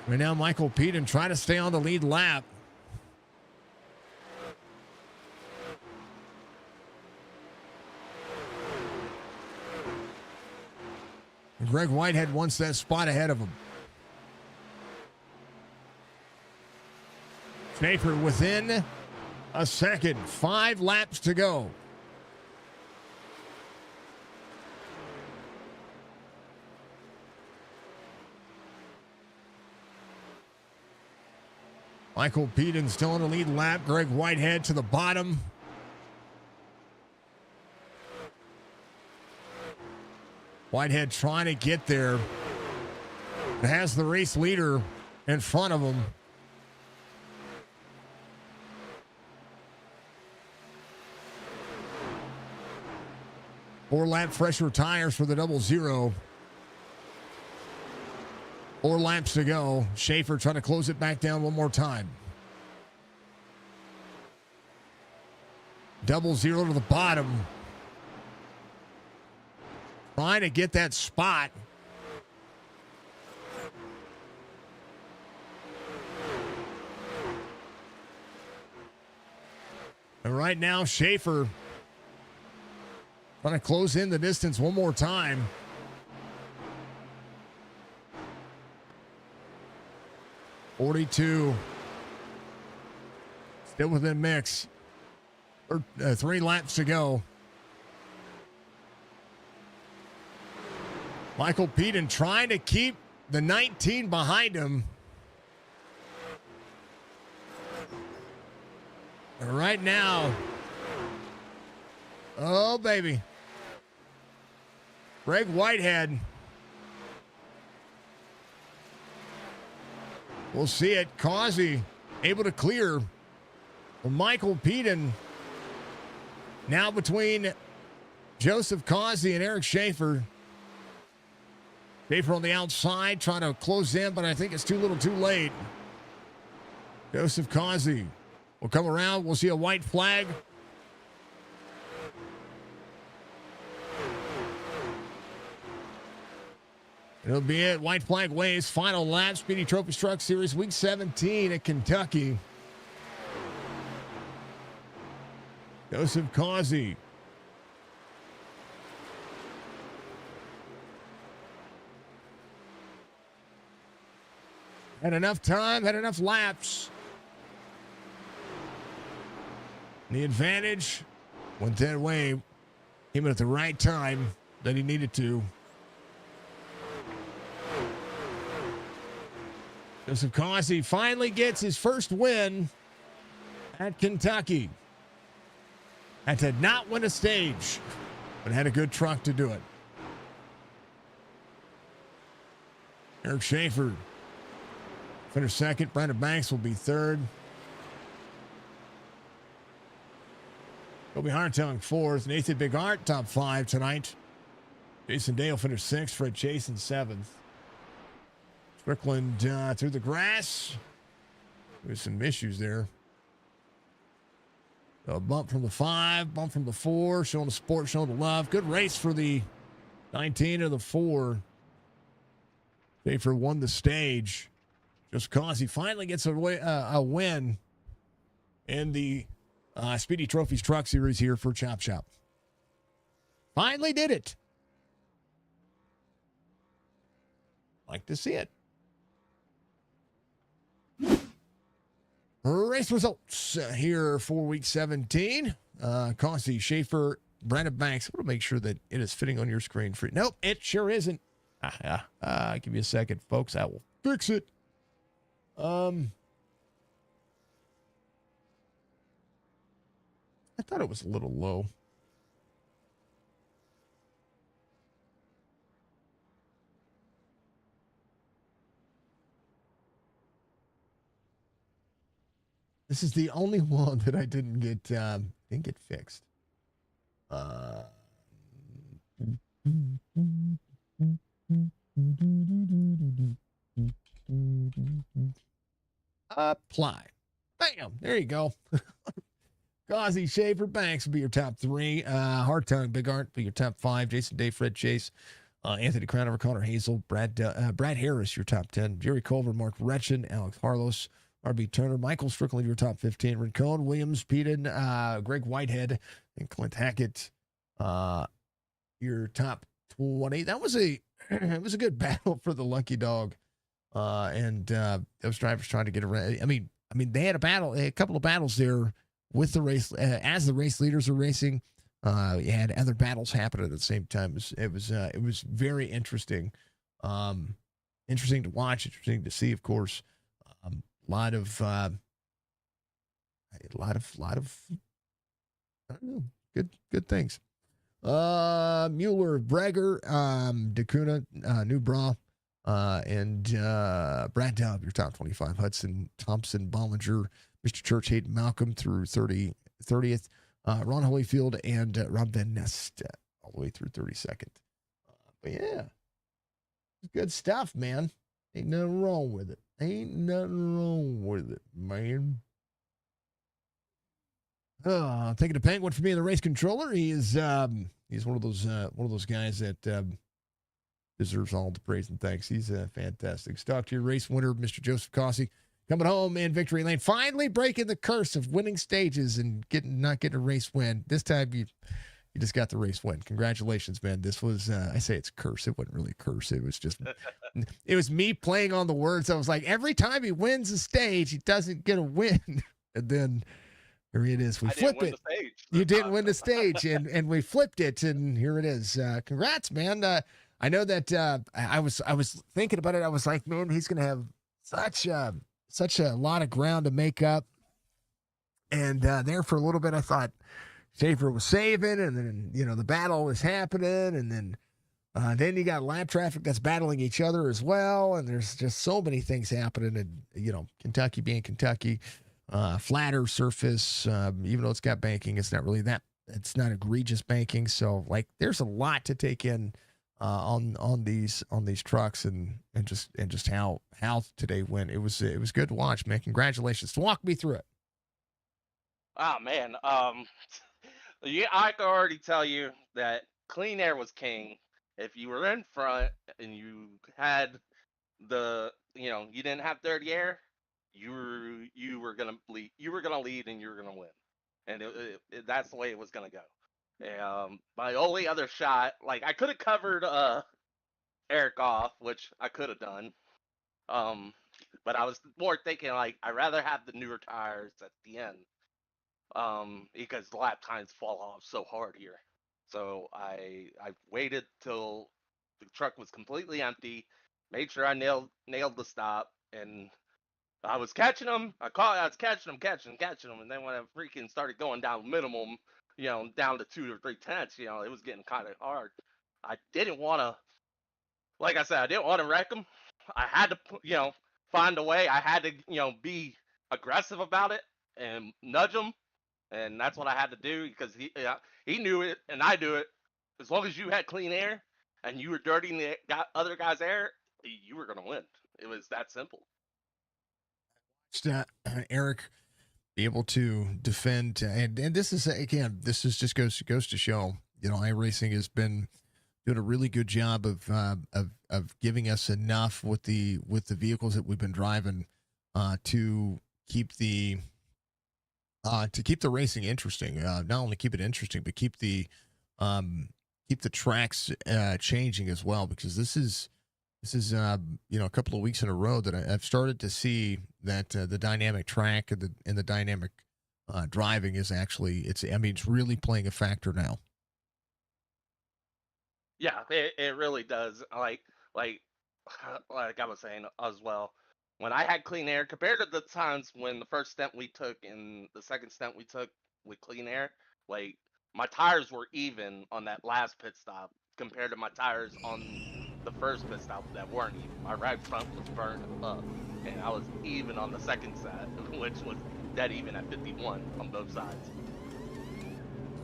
B: Right now, Michael Peden trying to stay on the lead lap. Greg Whitehead wants that spot ahead of him. Schaefer within a second. 5 laps to go. Michael Peden still on the lead lap. Greg Whitehead to the bottom. Whitehead trying to get there. Has the race leader in front of him. Four lap fresher tires for the 00. 4 laps to go. Schaefer trying to close it back down one more time. 00 to the bottom. Trying to get that spot. And right now, Schaefer trying to close in the distance one more time. .42. Still within mix. 3 laps to go. Michael Peden trying to keep the 19 behind him. And right now, oh baby, Greg Whitehead. We'll see it. Causey able to clear. Well, Michael Peden now between Joseph Causey and Eric Schaefer. Schaefer on the outside trying to close in, but I think it's too little too late. Joseph Causey will come around. We'll see a white flag. It'll be it. White flag waves. Final lap. Speedy Trophy Truck Series Week 17 at Kentucky. Joseph Causey. Had enough time, had enough laps. The advantage went that way. Came in at the right time. that he needed to. Joseph Causey finally gets his first win at Kentucky. Had to not win a stage, but had a good truck to do it. Eric Schaefer finished second. Brandon Banks will be third. Kobe Hartung fourth. Nathan Big Art top 5 tonight. Jason Dale finished sixth. Fred Chasen seventh. Strickland through the grass. There's some issues there. A bump from the 5, bump from the 4, showing the sport, showing the love. Good race for the 19 of the 4. Schaefer won the stage just because he finally gets a win in the Speedy Trophies Truck Series here for Chop Shop. Finally did it. Like to see it. Race results here for week 17. Causey, Schaefer, Brandon Banks. I want to make sure that it is fitting on your screen. Nope, it sure isn't. Give me a second, folks. I will fix it. I thought it was a little low. This is the only one that I didn't get fixed. Apply. Bam. There you go. Causey, Schaefer, Banks will be your top 3. Hartung, Big Art be your top 5. Jason Day, Fred Chase, Anthony Crownover, Connor Hazel, Brad Harris, your top 10. Jerry Culver, Mark Retchen, Alex Harlos, R.B. Turner, Michael Strickland, your top 15. Rincon, Williams, Peden, Greg Whitehead, and Clint Hackett, your top 20. That was it was a good battle for the lucky dog. And those drivers trying to get around. I mean, they had a couple of battles there with the race as the race leaders are racing. You had other battles happen at the same time. It was very interesting. Interesting to watch, interesting to see, of course. A lot of I don't know, good things. Mueller, Breger, DeCuna, Newbra, and Brad Dowd, your top 25. Hudson, Thompson, Bollinger, Mr. Church, Hayden Malcolm through 30th. Ron Holyfield and Rob Van Nest all the way through 32nd. But yeah, good stuff, man. Ain't nothing wrong with it. Ain't nothing wrong with it, man. Taking a penguin for being the race controller. He's one of those guys that deserves all the praise and thanks. He's fantastic. Stock to your race winner, Mr. Joseph Causey, coming home in victory lane, finally breaking the curse of winning stages and not getting a race win. This time you just got the race win. Congratulations, man. This was I say it's a curse. It wasn't really a curse. It was just it was me playing on the words. I was like, every time he wins a stage, he doesn't get a win. And then here it is. We flip it. You didn't win the stage, and we flipped it, and here it is. Congrats, man. I know that I was thinking about it. I was like, man, he's gonna have such a lot of ground to make up. And there for a little bit, I thought Schaefer was saving, and then the battle was happening, and then you got lap traffic that's battling each other as well, and there's just so many things happening. And Kentucky being Kentucky, flatter surface, even though it's got banking, it's not really that. It's not egregious banking, so there's a lot to take in on these trucks, and just how today went. It was good to watch, man. Congratulations. Walk me through it.
G: Oh man, yeah, I can already tell you that clean air was king. If you were in front and you had you didn't have dirty air, you were gonna lead. You were gonna lead, and you were gonna win, and that's the way it was gonna go. My only other shot, I could have covered Eric off, which I could have done. But I was more thinking I'd rather have the newer tires at the end. Because the lap times fall off so hard here. So I waited till the truck was completely empty, made sure I nailed the stop, and I was catching them. I was catching them, and then when I freaking started going down minimum, down to 2 or 3 tenths, it was getting kind of hard. I didn't want to, like I said, I didn't want to wreck him. I had to, find a way. I had to, be aggressive about it and nudge him, and that's what I had to do because he knew it and I knew it. As long as you had clean air and you were dirtying the other guy's air, you were gonna win. It was that simple.
B: Eric be able to defend, and this is again, this is just goes to show, iRacing has been doing a really good job of giving us enough with the vehicles that we've been driving to keep the racing interesting. Not only keep it interesting, but keep the tracks changing as well. Because this is a couple of weeks in a row that I've started to see that the dynamic track and the dynamic driving is actually it's really playing a factor now.
G: Yeah, it really does. Like like I was saying as well, when I had clean air compared to the times when the first stint we took and the second stint we took with clean air, like my tires were even on that last pit stop compared to my tires on the first pit stop that weren't even. My right front was burned up, and I was even on the second set, which was dead even at 51 on both sides.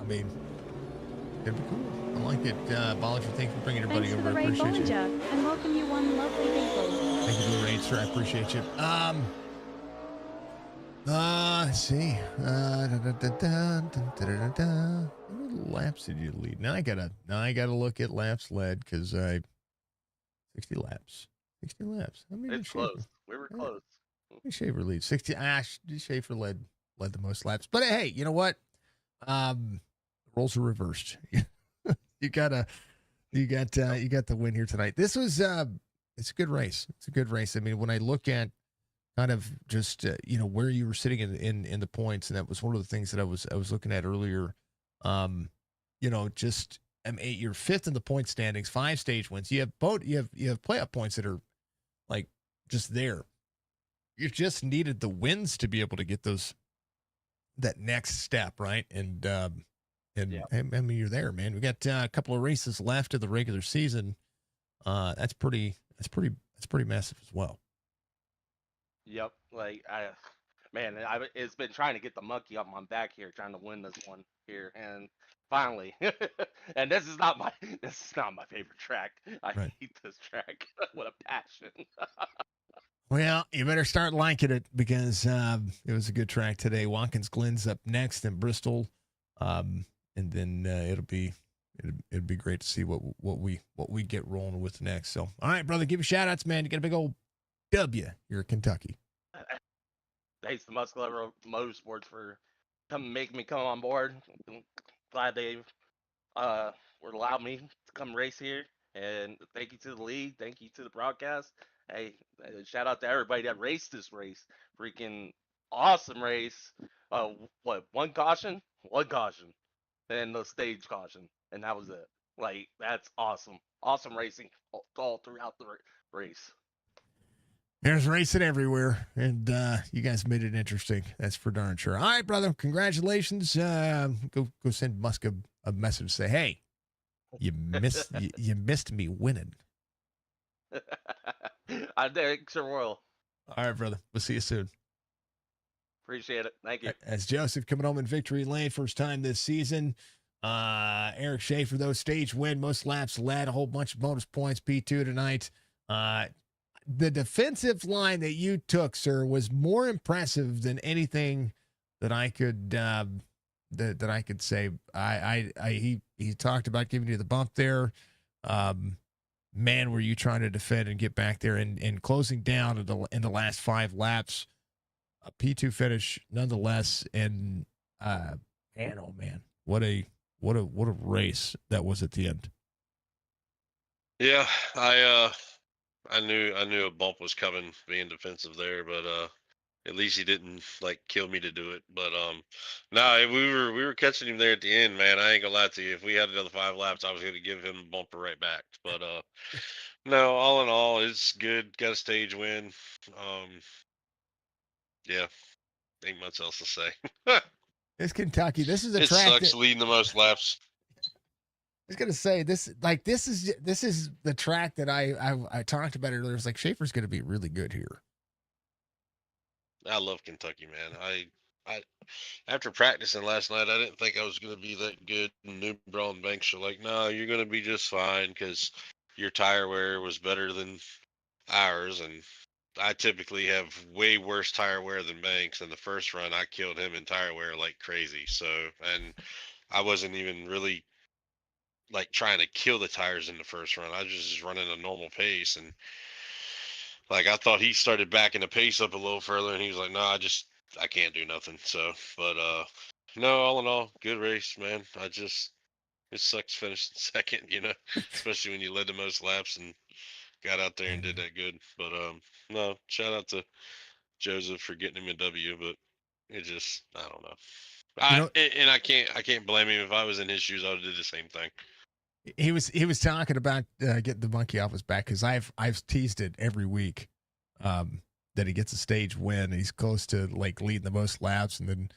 B: I mean, it'd be cool. I like it. Bollinger, thank you for bringing everybody
H: Thanks for
B: over.
H: the
B: I
H: raid,
B: appreciate you.
H: Bollinger, and welcome you one lovely people.
B: Thank you for the raid, sir. I appreciate you. Let's see. How many laps did you lead? Now I gotta look at laps led because 60 laps. 60 laps. How many
G: It's
B: did Schaefer?
G: close. We were
B: Yeah.
G: close.
B: How many Schaefer lead? 60. Schaefer led the most laps. But hey, you know what? Roles are reversed. you got the win here tonight. This was it's a good race. It's a good race. I mean, when I look at kind of just where you were sitting in the points, and that was one of the things that I was looking at earlier. Just you're fifth in the point standings, 5 stage wins. You have playoff points that are like just there. You just needed the wins to be able to get that next step, right? And
G: Yeah.
B: I mean, you're there, man. We got a couple of races left of the regular season. That's pretty massive as well.
G: Yep. It's been trying to get the monkey off my back here, trying to win this one here, and finally. And this is not my favorite track. I
B: Right.
G: hate this track with a passion.
B: Well, you better start liking it because it was a good track today. Watkins Glen's up next in Bristol, and then it'll be great to see what we get rolling with next. So, all right, brother, give you shout outs, man. You got a big old W here in Kentucky.
G: Thanks to Muscular Motorsports for making me come on board. I'm glad they would allow me to come race here. And thank you to the league. Thank you to the broadcast. Hey, shout out to everybody that raced this race. Freaking awesome race. One caution? One caution. And the stage caution. And that was it. Like, that's awesome. Awesome racing all throughout the race.
B: There's racing everywhere, and you guys made it interesting. That's for darn sure. All right, brother. Congratulations. Go send Musk a message. Say, hey, you missed me winning.
G: I think sure will.
B: All right, brother. We'll see you soon.
G: Appreciate it. Thank you.
B: As Joseph coming home in victory lane, first time this season. Eric Schaefer, though, stage win, most laps led, a whole bunch of bonus points, P2 tonight. The defensive line that you took, sir, was more impressive than anything that I could that I could say. He talked about giving you the bump there. Man, were you trying to defend and get back there and closing down in the last 5 laps. A P2 finish nonetheless, and man, oh man, what a race that was at the end.
I: Yeah, I knew a bump was coming being defensive there, but At least he didn't like kill me to do it. But no, we were catching him there at the end, man. I ain't gonna lie to you. If we had another 5 laps, I was gonna give him a bumper right back. But no, all in all, it's good. Got a stage win. Um, yeah, ain't much else to say.
B: It's Kentucky. This is a
I: It
B: track
I: sucks
B: that
I: leading the most laps.
B: I was gonna say this is the track that I talked about earlier. It's like Schaefer's gonna be really good here.
I: I love Kentucky, man. I after practicing last night, I didn't think I was going to be that good. And New Braun Banks are like, no, you're going to be just fine because your tire wear was better than ours. And I typically have way worse tire wear than Banks. And the first run, I killed him in tire wear like crazy. So, and I wasn't even really like trying to kill the tires in the first run. I was just running a normal pace. And like I thought he started backing the pace up a little further, and he was like, "No, I can't do nothing." So, but no, all in all, good race, man. It sucks finishing second, especially when you led the most laps and got out there and did that good. But no, shout out to Joseph for getting him a W, but it just I don't know.
B: You know,
I: I can't blame him. If I was in his shoes, I would do the same thing.
B: he was talking about getting the monkey off his back because I've teased it every week that he gets a stage win and he's close to like leading the most laps and then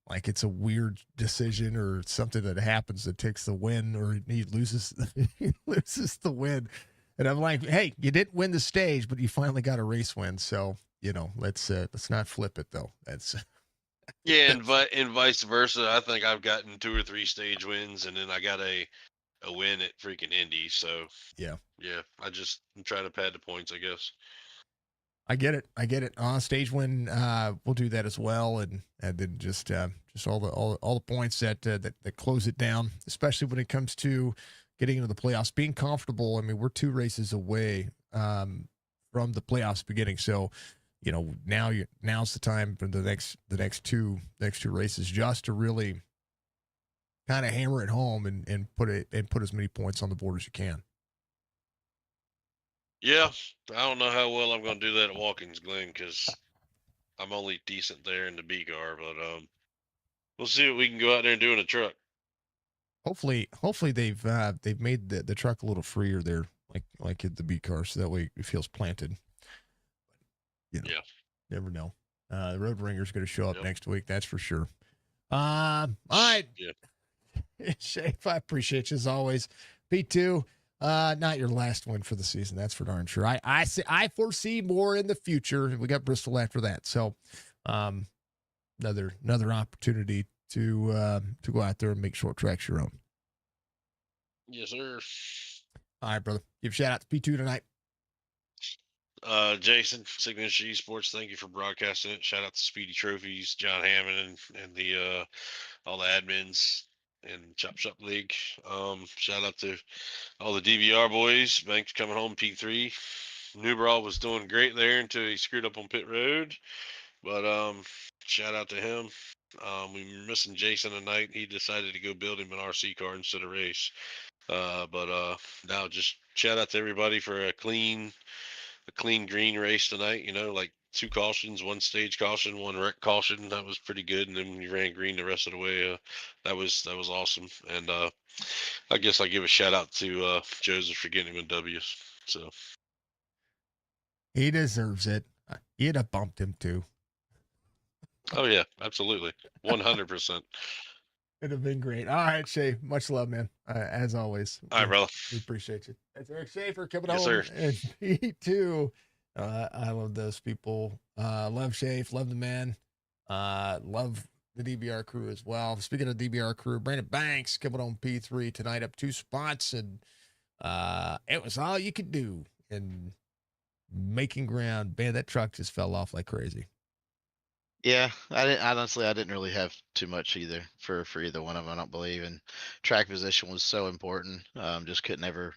B: like it's a weird decision or something that happens that takes the win or he loses he loses the win and I'm like, hey, you didn't win the stage but you finally got a race win, so let's not flip it though. That's
I: Yeah, and vice versa. I think I've gotten 2 or 3 stage wins, and then I got a win at freaking Indy. So
B: yeah.
I: I'm trying to pad the points, I guess.
B: I get it. Stage win, we'll do that as well, and then just all the points that close it down, especially when it comes to getting into the playoffs, being comfortable. I mean, we're 2 races away from the playoffs beginning, so now's the time for the next two races just to really kind of hammer it home and put as many points on the board as you can.
I: Yeah, I don't know how well I'm going to do that at Watkins Glen because I'm only decent there in the B car, but we'll see what we can go out there and do in a truck.
B: Hopefully they've made the truck a little freer there, like at the B car, so that way it feels planted.
I: Yeah.
B: Never know. The Road Ringer's going to show up
I: Yep.
B: next week, that's for sure. All right.
I: Yeah.
B: Shafe, I appreciate you as always. P2, not your last one for the season, that's for darn sure. I foresee more in the future. We got Bristol after that, so another opportunity to go out there and make short tracks your own.
I: Yes, sir.
B: All right, brother. Give a shout out to P2 tonight.
I: Jason, Signature Esports, thank you for broadcasting it. Shout out to Speedy Trophies, John Hammond, and the all the admins in Chop Shop League. Shout out to all the DVR boys. Banks coming home P3. Newbrawl was doing great there until he screwed up on pit road. But shout out to him. We were missing Jason tonight. He decided to go build him an RC car instead of race. But now just shout out to everybody for a clean green race tonight. Like 2 cautions, 1 stage caution, 1 wreck caution. That was pretty good. And then we ran green the rest of the way. That was awesome. And I guess I give a shout out to Joseph for getting him a W. So
B: he deserves it. You'd have bumped him too.
I: Oh yeah, absolutely, 100%.
B: It'd have been great. All right, Shay. Much love, man. As always.
I: All right, brother.
B: We appreciate you. That's Eric Schaefer coming
I: Yes,
B: home.
I: sir.
B: And me too. I love those people. Love Schaefer. Love the man. Love the DBR crew as well. Speaking of DBR crew, Brandon Banks coming on P3 tonight, up 2 spots, and it was all you could do in making ground. Man, that truck just fell off like crazy.
J: Yeah, I didn't really have too much either for either one of them. I don't believe, and track position was so important. Just couldn't ever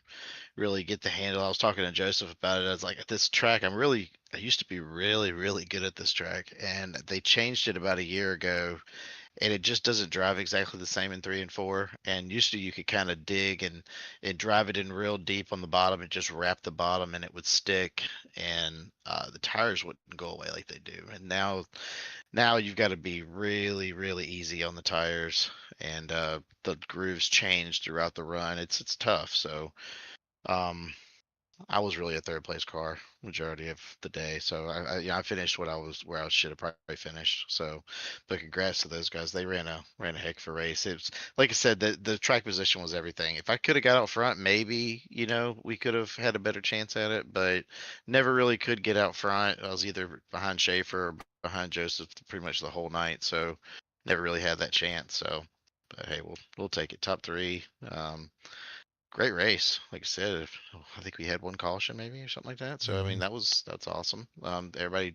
J: really get the handle. I was talking to Joseph about it. I was like, at this track, I used to be really, really good at this track, and they changed it about a year ago. and it just doesn't drive exactly the same in 3 and 4. And used to you could kind of dig and drive it in real deep on the bottom and just wrap the bottom and it would stick, and the tires wouldn't go away like they do. And now you've got to be really really easy on the tires, and the grooves change throughout the run. It's tough. So um, I was really a third place car majority of the day, so I finished what I was where I should have probably finished. So, but congrats to those guys. They ran a heck of a race. It was like I said, the track position was everything. If I could have got out front, maybe we could have had a better chance at it, but never really could get out front. I was either behind Schaefer or behind Joseph pretty much the whole night, so never really had that chance. So, but hey, we'll take it. Top three. Great race. Like I said, I think we had one caution maybe or something like that. So I mean that's awesome. Everybody,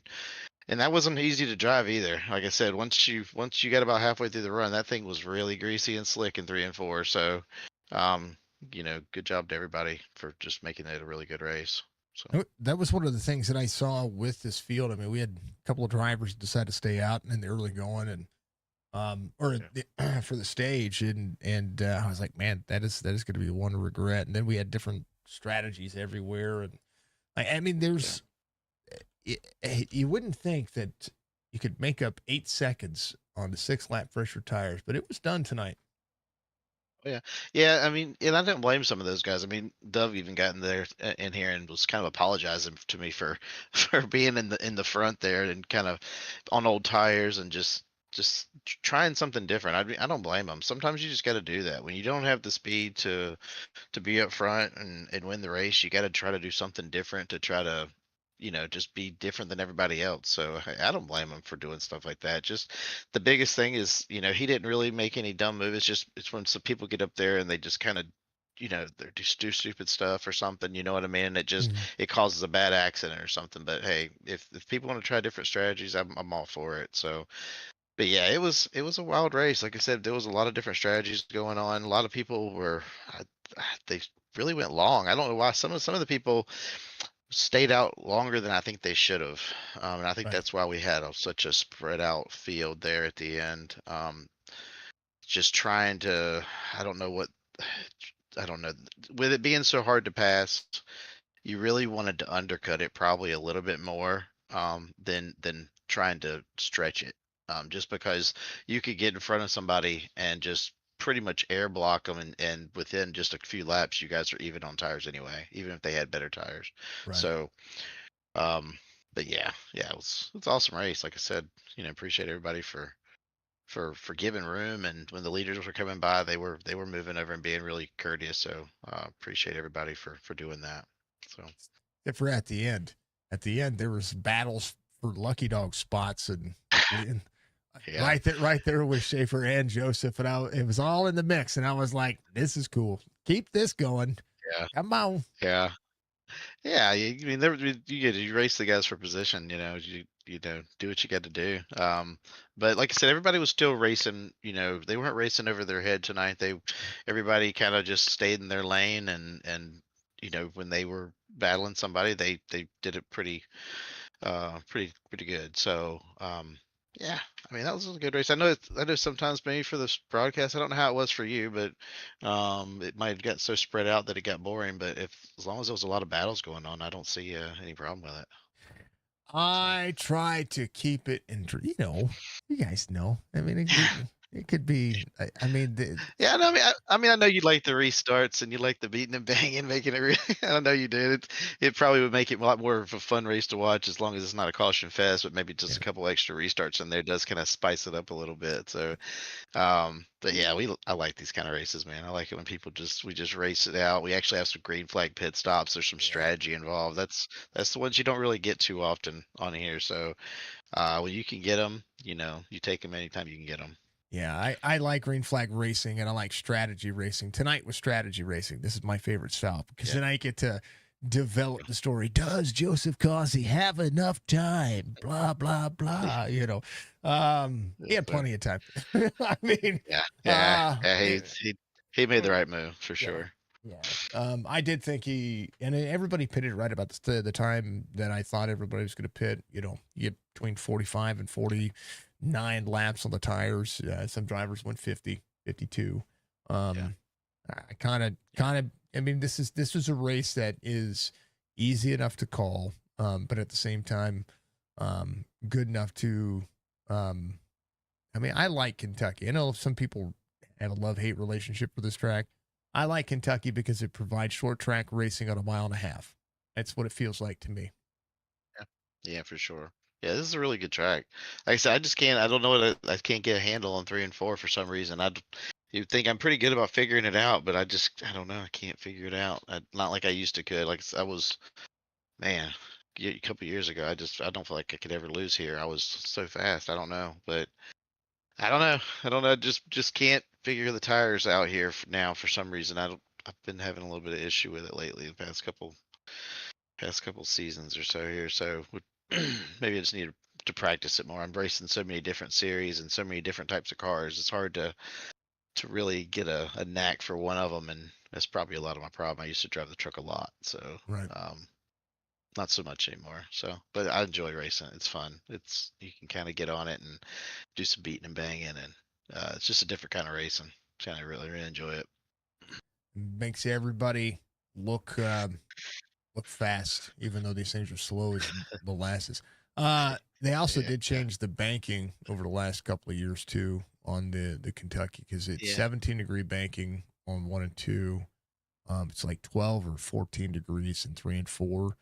J: and that wasn't easy to drive either. Like I said, once you got about halfway through the run, that thing was really greasy and slick in 3 and 4. So um, good job to everybody for just making it a really good race. So
B: That was one of the things that I saw with this field. I mean, we had a couple of drivers decide to stay out in the early going, and or for the stage, and I was like, man, that is going to be one regret. And then we had different strategies everywhere, and I mean, there's you wouldn't think that you could make up 8 seconds on the 6 lap pressure tires, but it was done tonight.
J: yeah. I mean, and I didn't blame some of those guys. I mean, Dove even got in here and was kind of apologizing to me for for being in the front there and kind of on old tires and just trying something different. I don't blame them. Sometimes you just got to do that when you don't have the speed to be up front and win the race. You got to try to do something different to try to just be different than everybody else. So I don't blame him for doing stuff like that. Just the biggest thing is, he didn't really make any dumb moves. It's when some people get up there and they just kind of, they just do stupid stuff or something. You know what I mean? It just it causes a bad accident or something. But hey, if people want to try different strategies, I'm all for it. So, but yeah, it was a wild race. Like I said, there was a lot of different strategies going on. A lot of people they really went long. I don't know why some of the people stayed out longer than I think they should have. And I think
B: Right.
J: that's why we had such a spread out field there at the end. Just trying to, I don't know what, I don't know. With it being so hard to pass, you really wanted to undercut it probably a little bit more than trying to stretch it. Just because you could get in front of somebody and just pretty much air block them, and within just a few laps, you guys are even on tires anyway, even if they had better tires.
B: Right.
J: So, but yeah, it's an awesome race. Like I said, appreciate everybody for giving room, and when the leaders were coming by, they were moving over and being really courteous. So appreciate everybody for doing that. So
B: Except for at the end. At the end, there was battles for lucky dog spots, and
J: yeah,
B: right there with Schaefer and Joseph, and it was all in the mix, and I was like, "This is cool. Keep this going.
J: yeah,
B: Come on."
J: yeah. Yeah, I mean, you race the guys for position. You do what you got to do. But like I said, everybody was still racing. They weren't racing over their head tonight. Everybody kind of just stayed in their lane, and when they were battling somebody, they did it pretty good. So yeah, I mean that was a good race. I know sometimes maybe for this broadcast, I don't know how it was for you, but it might have got so spread out that it got boring. But as long as there was a lot of battles going on, I don't see any problem with it.
B: I try to keep it in. You guys know. I mean, it could be. I mean,
J: Yeah, no, I know you like the restarts and you like the beating and banging, making it. I know you did. It probably would make it a lot more of a fun race to watch as long as it's not a caution fest, but maybe just a couple extra restarts in there does kind of spice it up a little bit. So, but yeah, I like these kind of races, man. I like it when we just race it out. We actually have some green flag pit stops. There's some strategy involved. That's the ones you don't really get too often on here. So, when you can get them, you take them anytime you can get them.
B: Yeah, I like green flag racing and I like strategy racing. Tonight was strategy racing. This is my favorite style because then I get to develop the story. Does Joseph Causey have enough time? Blah blah blah. He had plenty of time. I mean,
J: Yeah, he made the right move for
B: yeah.
J: sure.
B: Yeah. I did think and everybody pitted right about the time that I thought everybody was going to pit. You get between 45 and 49 laps on the tires. Some drivers went 50, 52.
J: Yeah.
B: I I mean, this was a race that is easy enough to call, but at the same time, good enough to, I mean, I like Kentucky. I know some people have a love-hate relationship with this track. I like Kentucky because it provides short track racing on a mile and a half. That's what it feels like to me.
J: Yeah, for sure. Yeah, this is a really good track. Like I said, I just can't. I don't know what I can't get a handle on 3 and 4 for some reason. You think I'm pretty good about figuring it out, but I don't know. I can't figure it out. Not like I used to could. Like I was, man, a couple years ago. I don't feel like I could ever lose here. I was so fast. I don't know, but I don't know. I don't know. Just can't figure the tires out here now for some reason. I don't. I've been having a little bit of issue with it lately. The past couple seasons or so here. So maybe I just need to practice it more. I'm racing so many different series and so many different types of cars. It's hard to really get a knack for one of them, and that's probably a lot of my problem. I used to drive the truck a lot, so
B: Right.
J: not so much anymore. So, but I enjoy racing. It's fun. You can kind of get on it and do some beating and banging, and it's just a different kind of racing. Kind of really enjoy it.
B: Makes everybody look fast, even though these things are slow as molasses. They also
J: Yeah.
B: did change the banking over the last couple of years too on the Kentucky because it's
J: Yeah.
B: 17-degree banking on 1 and 2. It's like 12 or 14 degrees in 3 and 4.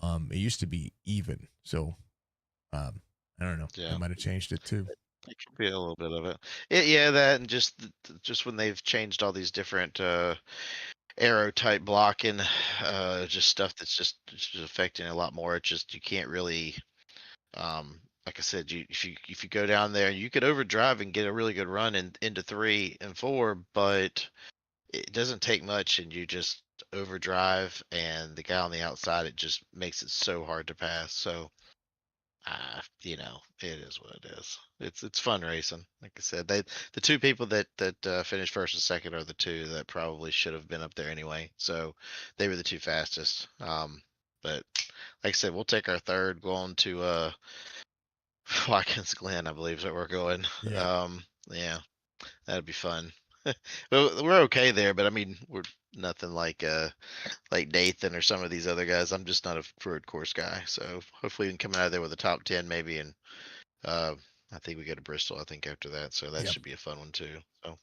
B: It used to be even, so I don't know.
J: Yeah.
B: I might have changed it too.
J: It could be a little bit of it. Yeah, that and just when they've changed all these different arrow type blocking, just stuff that's just affecting it a lot more. It just you can't really, like I said, if you go down there, you could overdrive and get a really good run into 3 and 4, but it doesn't take much, and you just overdrive, and the guy on the outside, it just makes it so hard to pass. So it is what it is. It's fun racing. Like I said, the two people that finished first and second are the two that probably should have been up there anyway. So they were the two fastest. But like I said, we'll take our third going to Watkins Glen, I believe is where we're going.
B: Yeah.
J: Yeah, that'd be fun. Well, we're okay there, but I mean, we're nothing like Nathan or some of these other guys. I'm just not a road course guy. So hopefully we can come out of there with a top 10 maybe. And I think we go to Bristol, I think, after that. So that
B: Yep.
J: should be a fun one too. So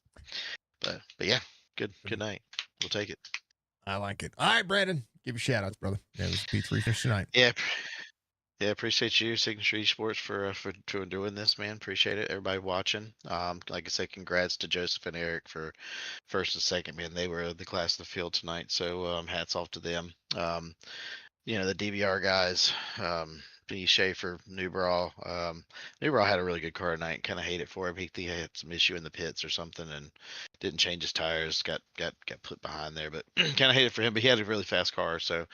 J: but yeah, good night. We'll take it.
B: I like it. All right, Brandon, give you shout outs, brother. That was P3 finish tonight.
J: Yeah. Yeah, appreciate you, Signature Esports, for doing this, man. Appreciate it. Everybody watching. Like I said, congrats to Joseph and Eric for first and second, man. They were the class of the field tonight, so hats off to them. The DVR guys, B. Schaefer, Newbraw. Newbraw had a really good car tonight. Kind of hate it for him. He had some issue in the pits or something and didn't change his tires. Got put behind there, but kind of hate it for him. But he had a really fast car, so.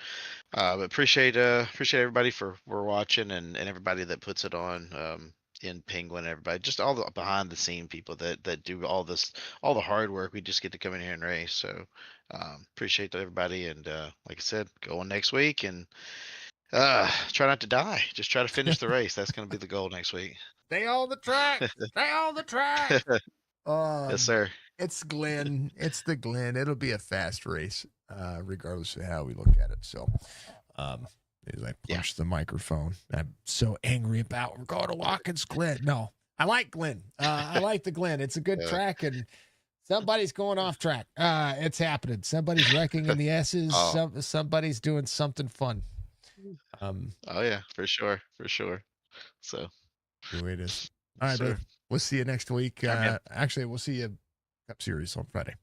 J: But appreciate everybody for watching and everybody that puts it on. In Penguin, everybody, just all the behind the scene people that do all the hard work. We just get to come in here and race. So appreciate everybody, and like I said, go on next week and try not to die. Just try to finish the race. That's going to be the goal next week.
B: Stay on the track. Stay on the track.
J: Yes, sir.
B: It's Glen. It's the Glen. It'll be a fast race, regardless of how we look at it. So, as I punch the microphone, I'm so angry about we're going to Watkins Glen. No, I like Glen. I like the Glen. It's a good track, and somebody's going off track. It's happening. Somebody's wrecking in the S's.
J: Oh.
B: Somebody's doing something fun.
J: Oh yeah, for sure. So.
B: The way it is. All right,
J: Sir.
B: brother. We'll see you next week.
J: All right, man.
B: Actually, we'll see you Cup Series on Friday.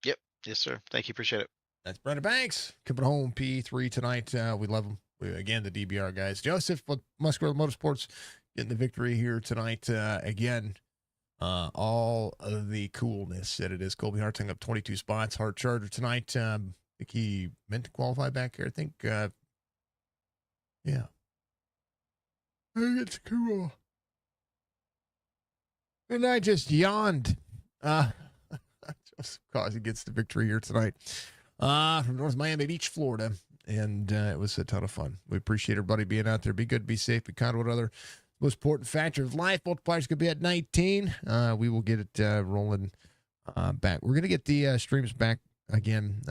J: Yep. Yes, sir. Thank you. Appreciate it.
B: That's Brandon Banks coming home P3 tonight. We love him. Again, the DBR guys. Joseph with Muscular Motorsports getting the victory here tonight. Again, all of the coolness that it is. Colby Harting up 22 spots. Hard Charger tonight. I think he meant to qualify back here. I think, yeah. I think it's cool. And I just yawned. Joseph Causey gets the victory here tonight from North Miami Beach, Florida. And it was a ton of fun. We appreciate everybody being out there. Be good, be safe, be kind to one another. Most important factor of life. Multipliers could be at 19. We will get it rolling back. We're going to get the streams back again.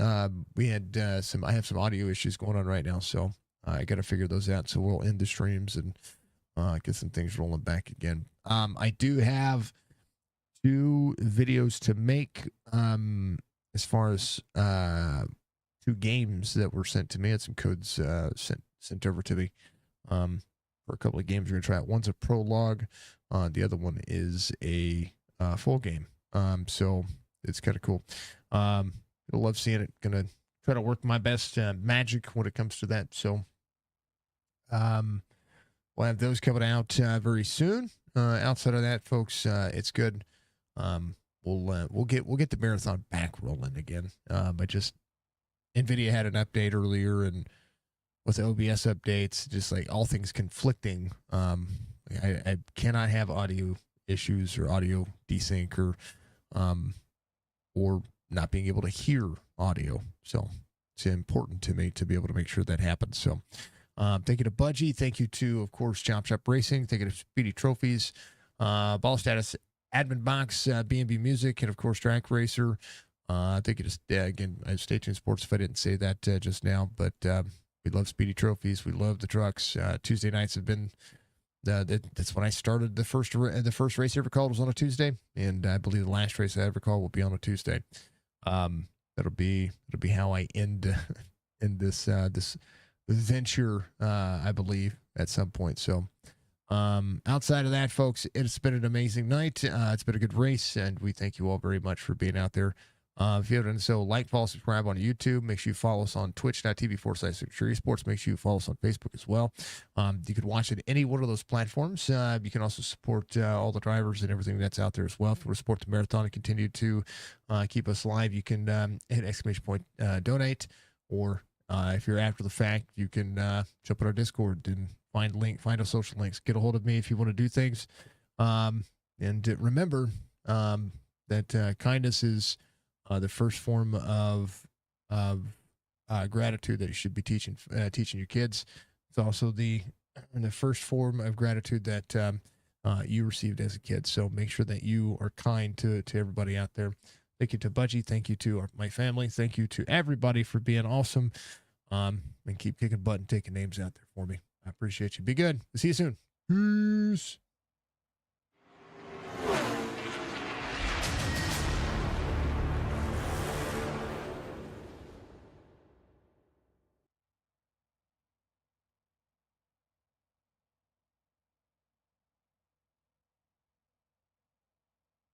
B: We had I have some audio issues going on right now, so I got to figure those out. So we'll end the streams and get some things rolling back again. I do have 2 videos to make as far as 2 games that were sent to me. I had some codes sent over to me for a couple of games we're going to try out. One's a prologue. The other one is a full game. So it's kind of cool. I love seeing it. Going to try to work my best magic when it comes to that. So we'll have those coming out very soon. Outside of that, folks, it's good. We'll get the marathon back rolling again. But just NVIDIA had an update earlier, and with the OBS updates, just like all things conflicting. I cannot have audio issues or audio desync or not being able to hear audio. So it's important to me to be able to make sure that happens. So thank you to Budgie. Thank you to, of course, Chop Shop Racing. Thank you to Speedy Trophies, Ball Status, Admin Box, B&B Music, and, of course, Track Racer. I think it is, again, stay tuned sports if I didn't say that just now, but we love Speedy Trophies. We love the trucks. Tuesday nights have been, that's when I started the first race I ever called was on a Tuesday, and I believe the last race I ever called will be on a Tuesday. That'll be how I end this venture, I believe, at some point. So outside of that, folks, it's been an amazing night. It's been a good race, and we thank you all very much for being out there. If you haven't done so, like, follow, subscribe on YouTube. Make sure you follow us on twitch.tv/Security Sports. Make sure you follow us on Facebook as well. You can watch it any one of those platforms. You can also support all the drivers and everything that's out there as well. If you want to support the marathon and continue to keep us live, you can hit ! Donate, or if you're after the fact, you can jump on our Discord and find our social links. Get a hold of me if you want to do things. And remember that kindness is the first form of gratitude that you should be teaching your kids. It's also the first form of gratitude that you received as a kid. So make sure that you are kind to everybody out there. Thank you to Budgie. Thank you to my family. Thank you to everybody for being awesome. And keep kicking butt and taking names out there for me. I appreciate you. Be good. See you soon. Peace.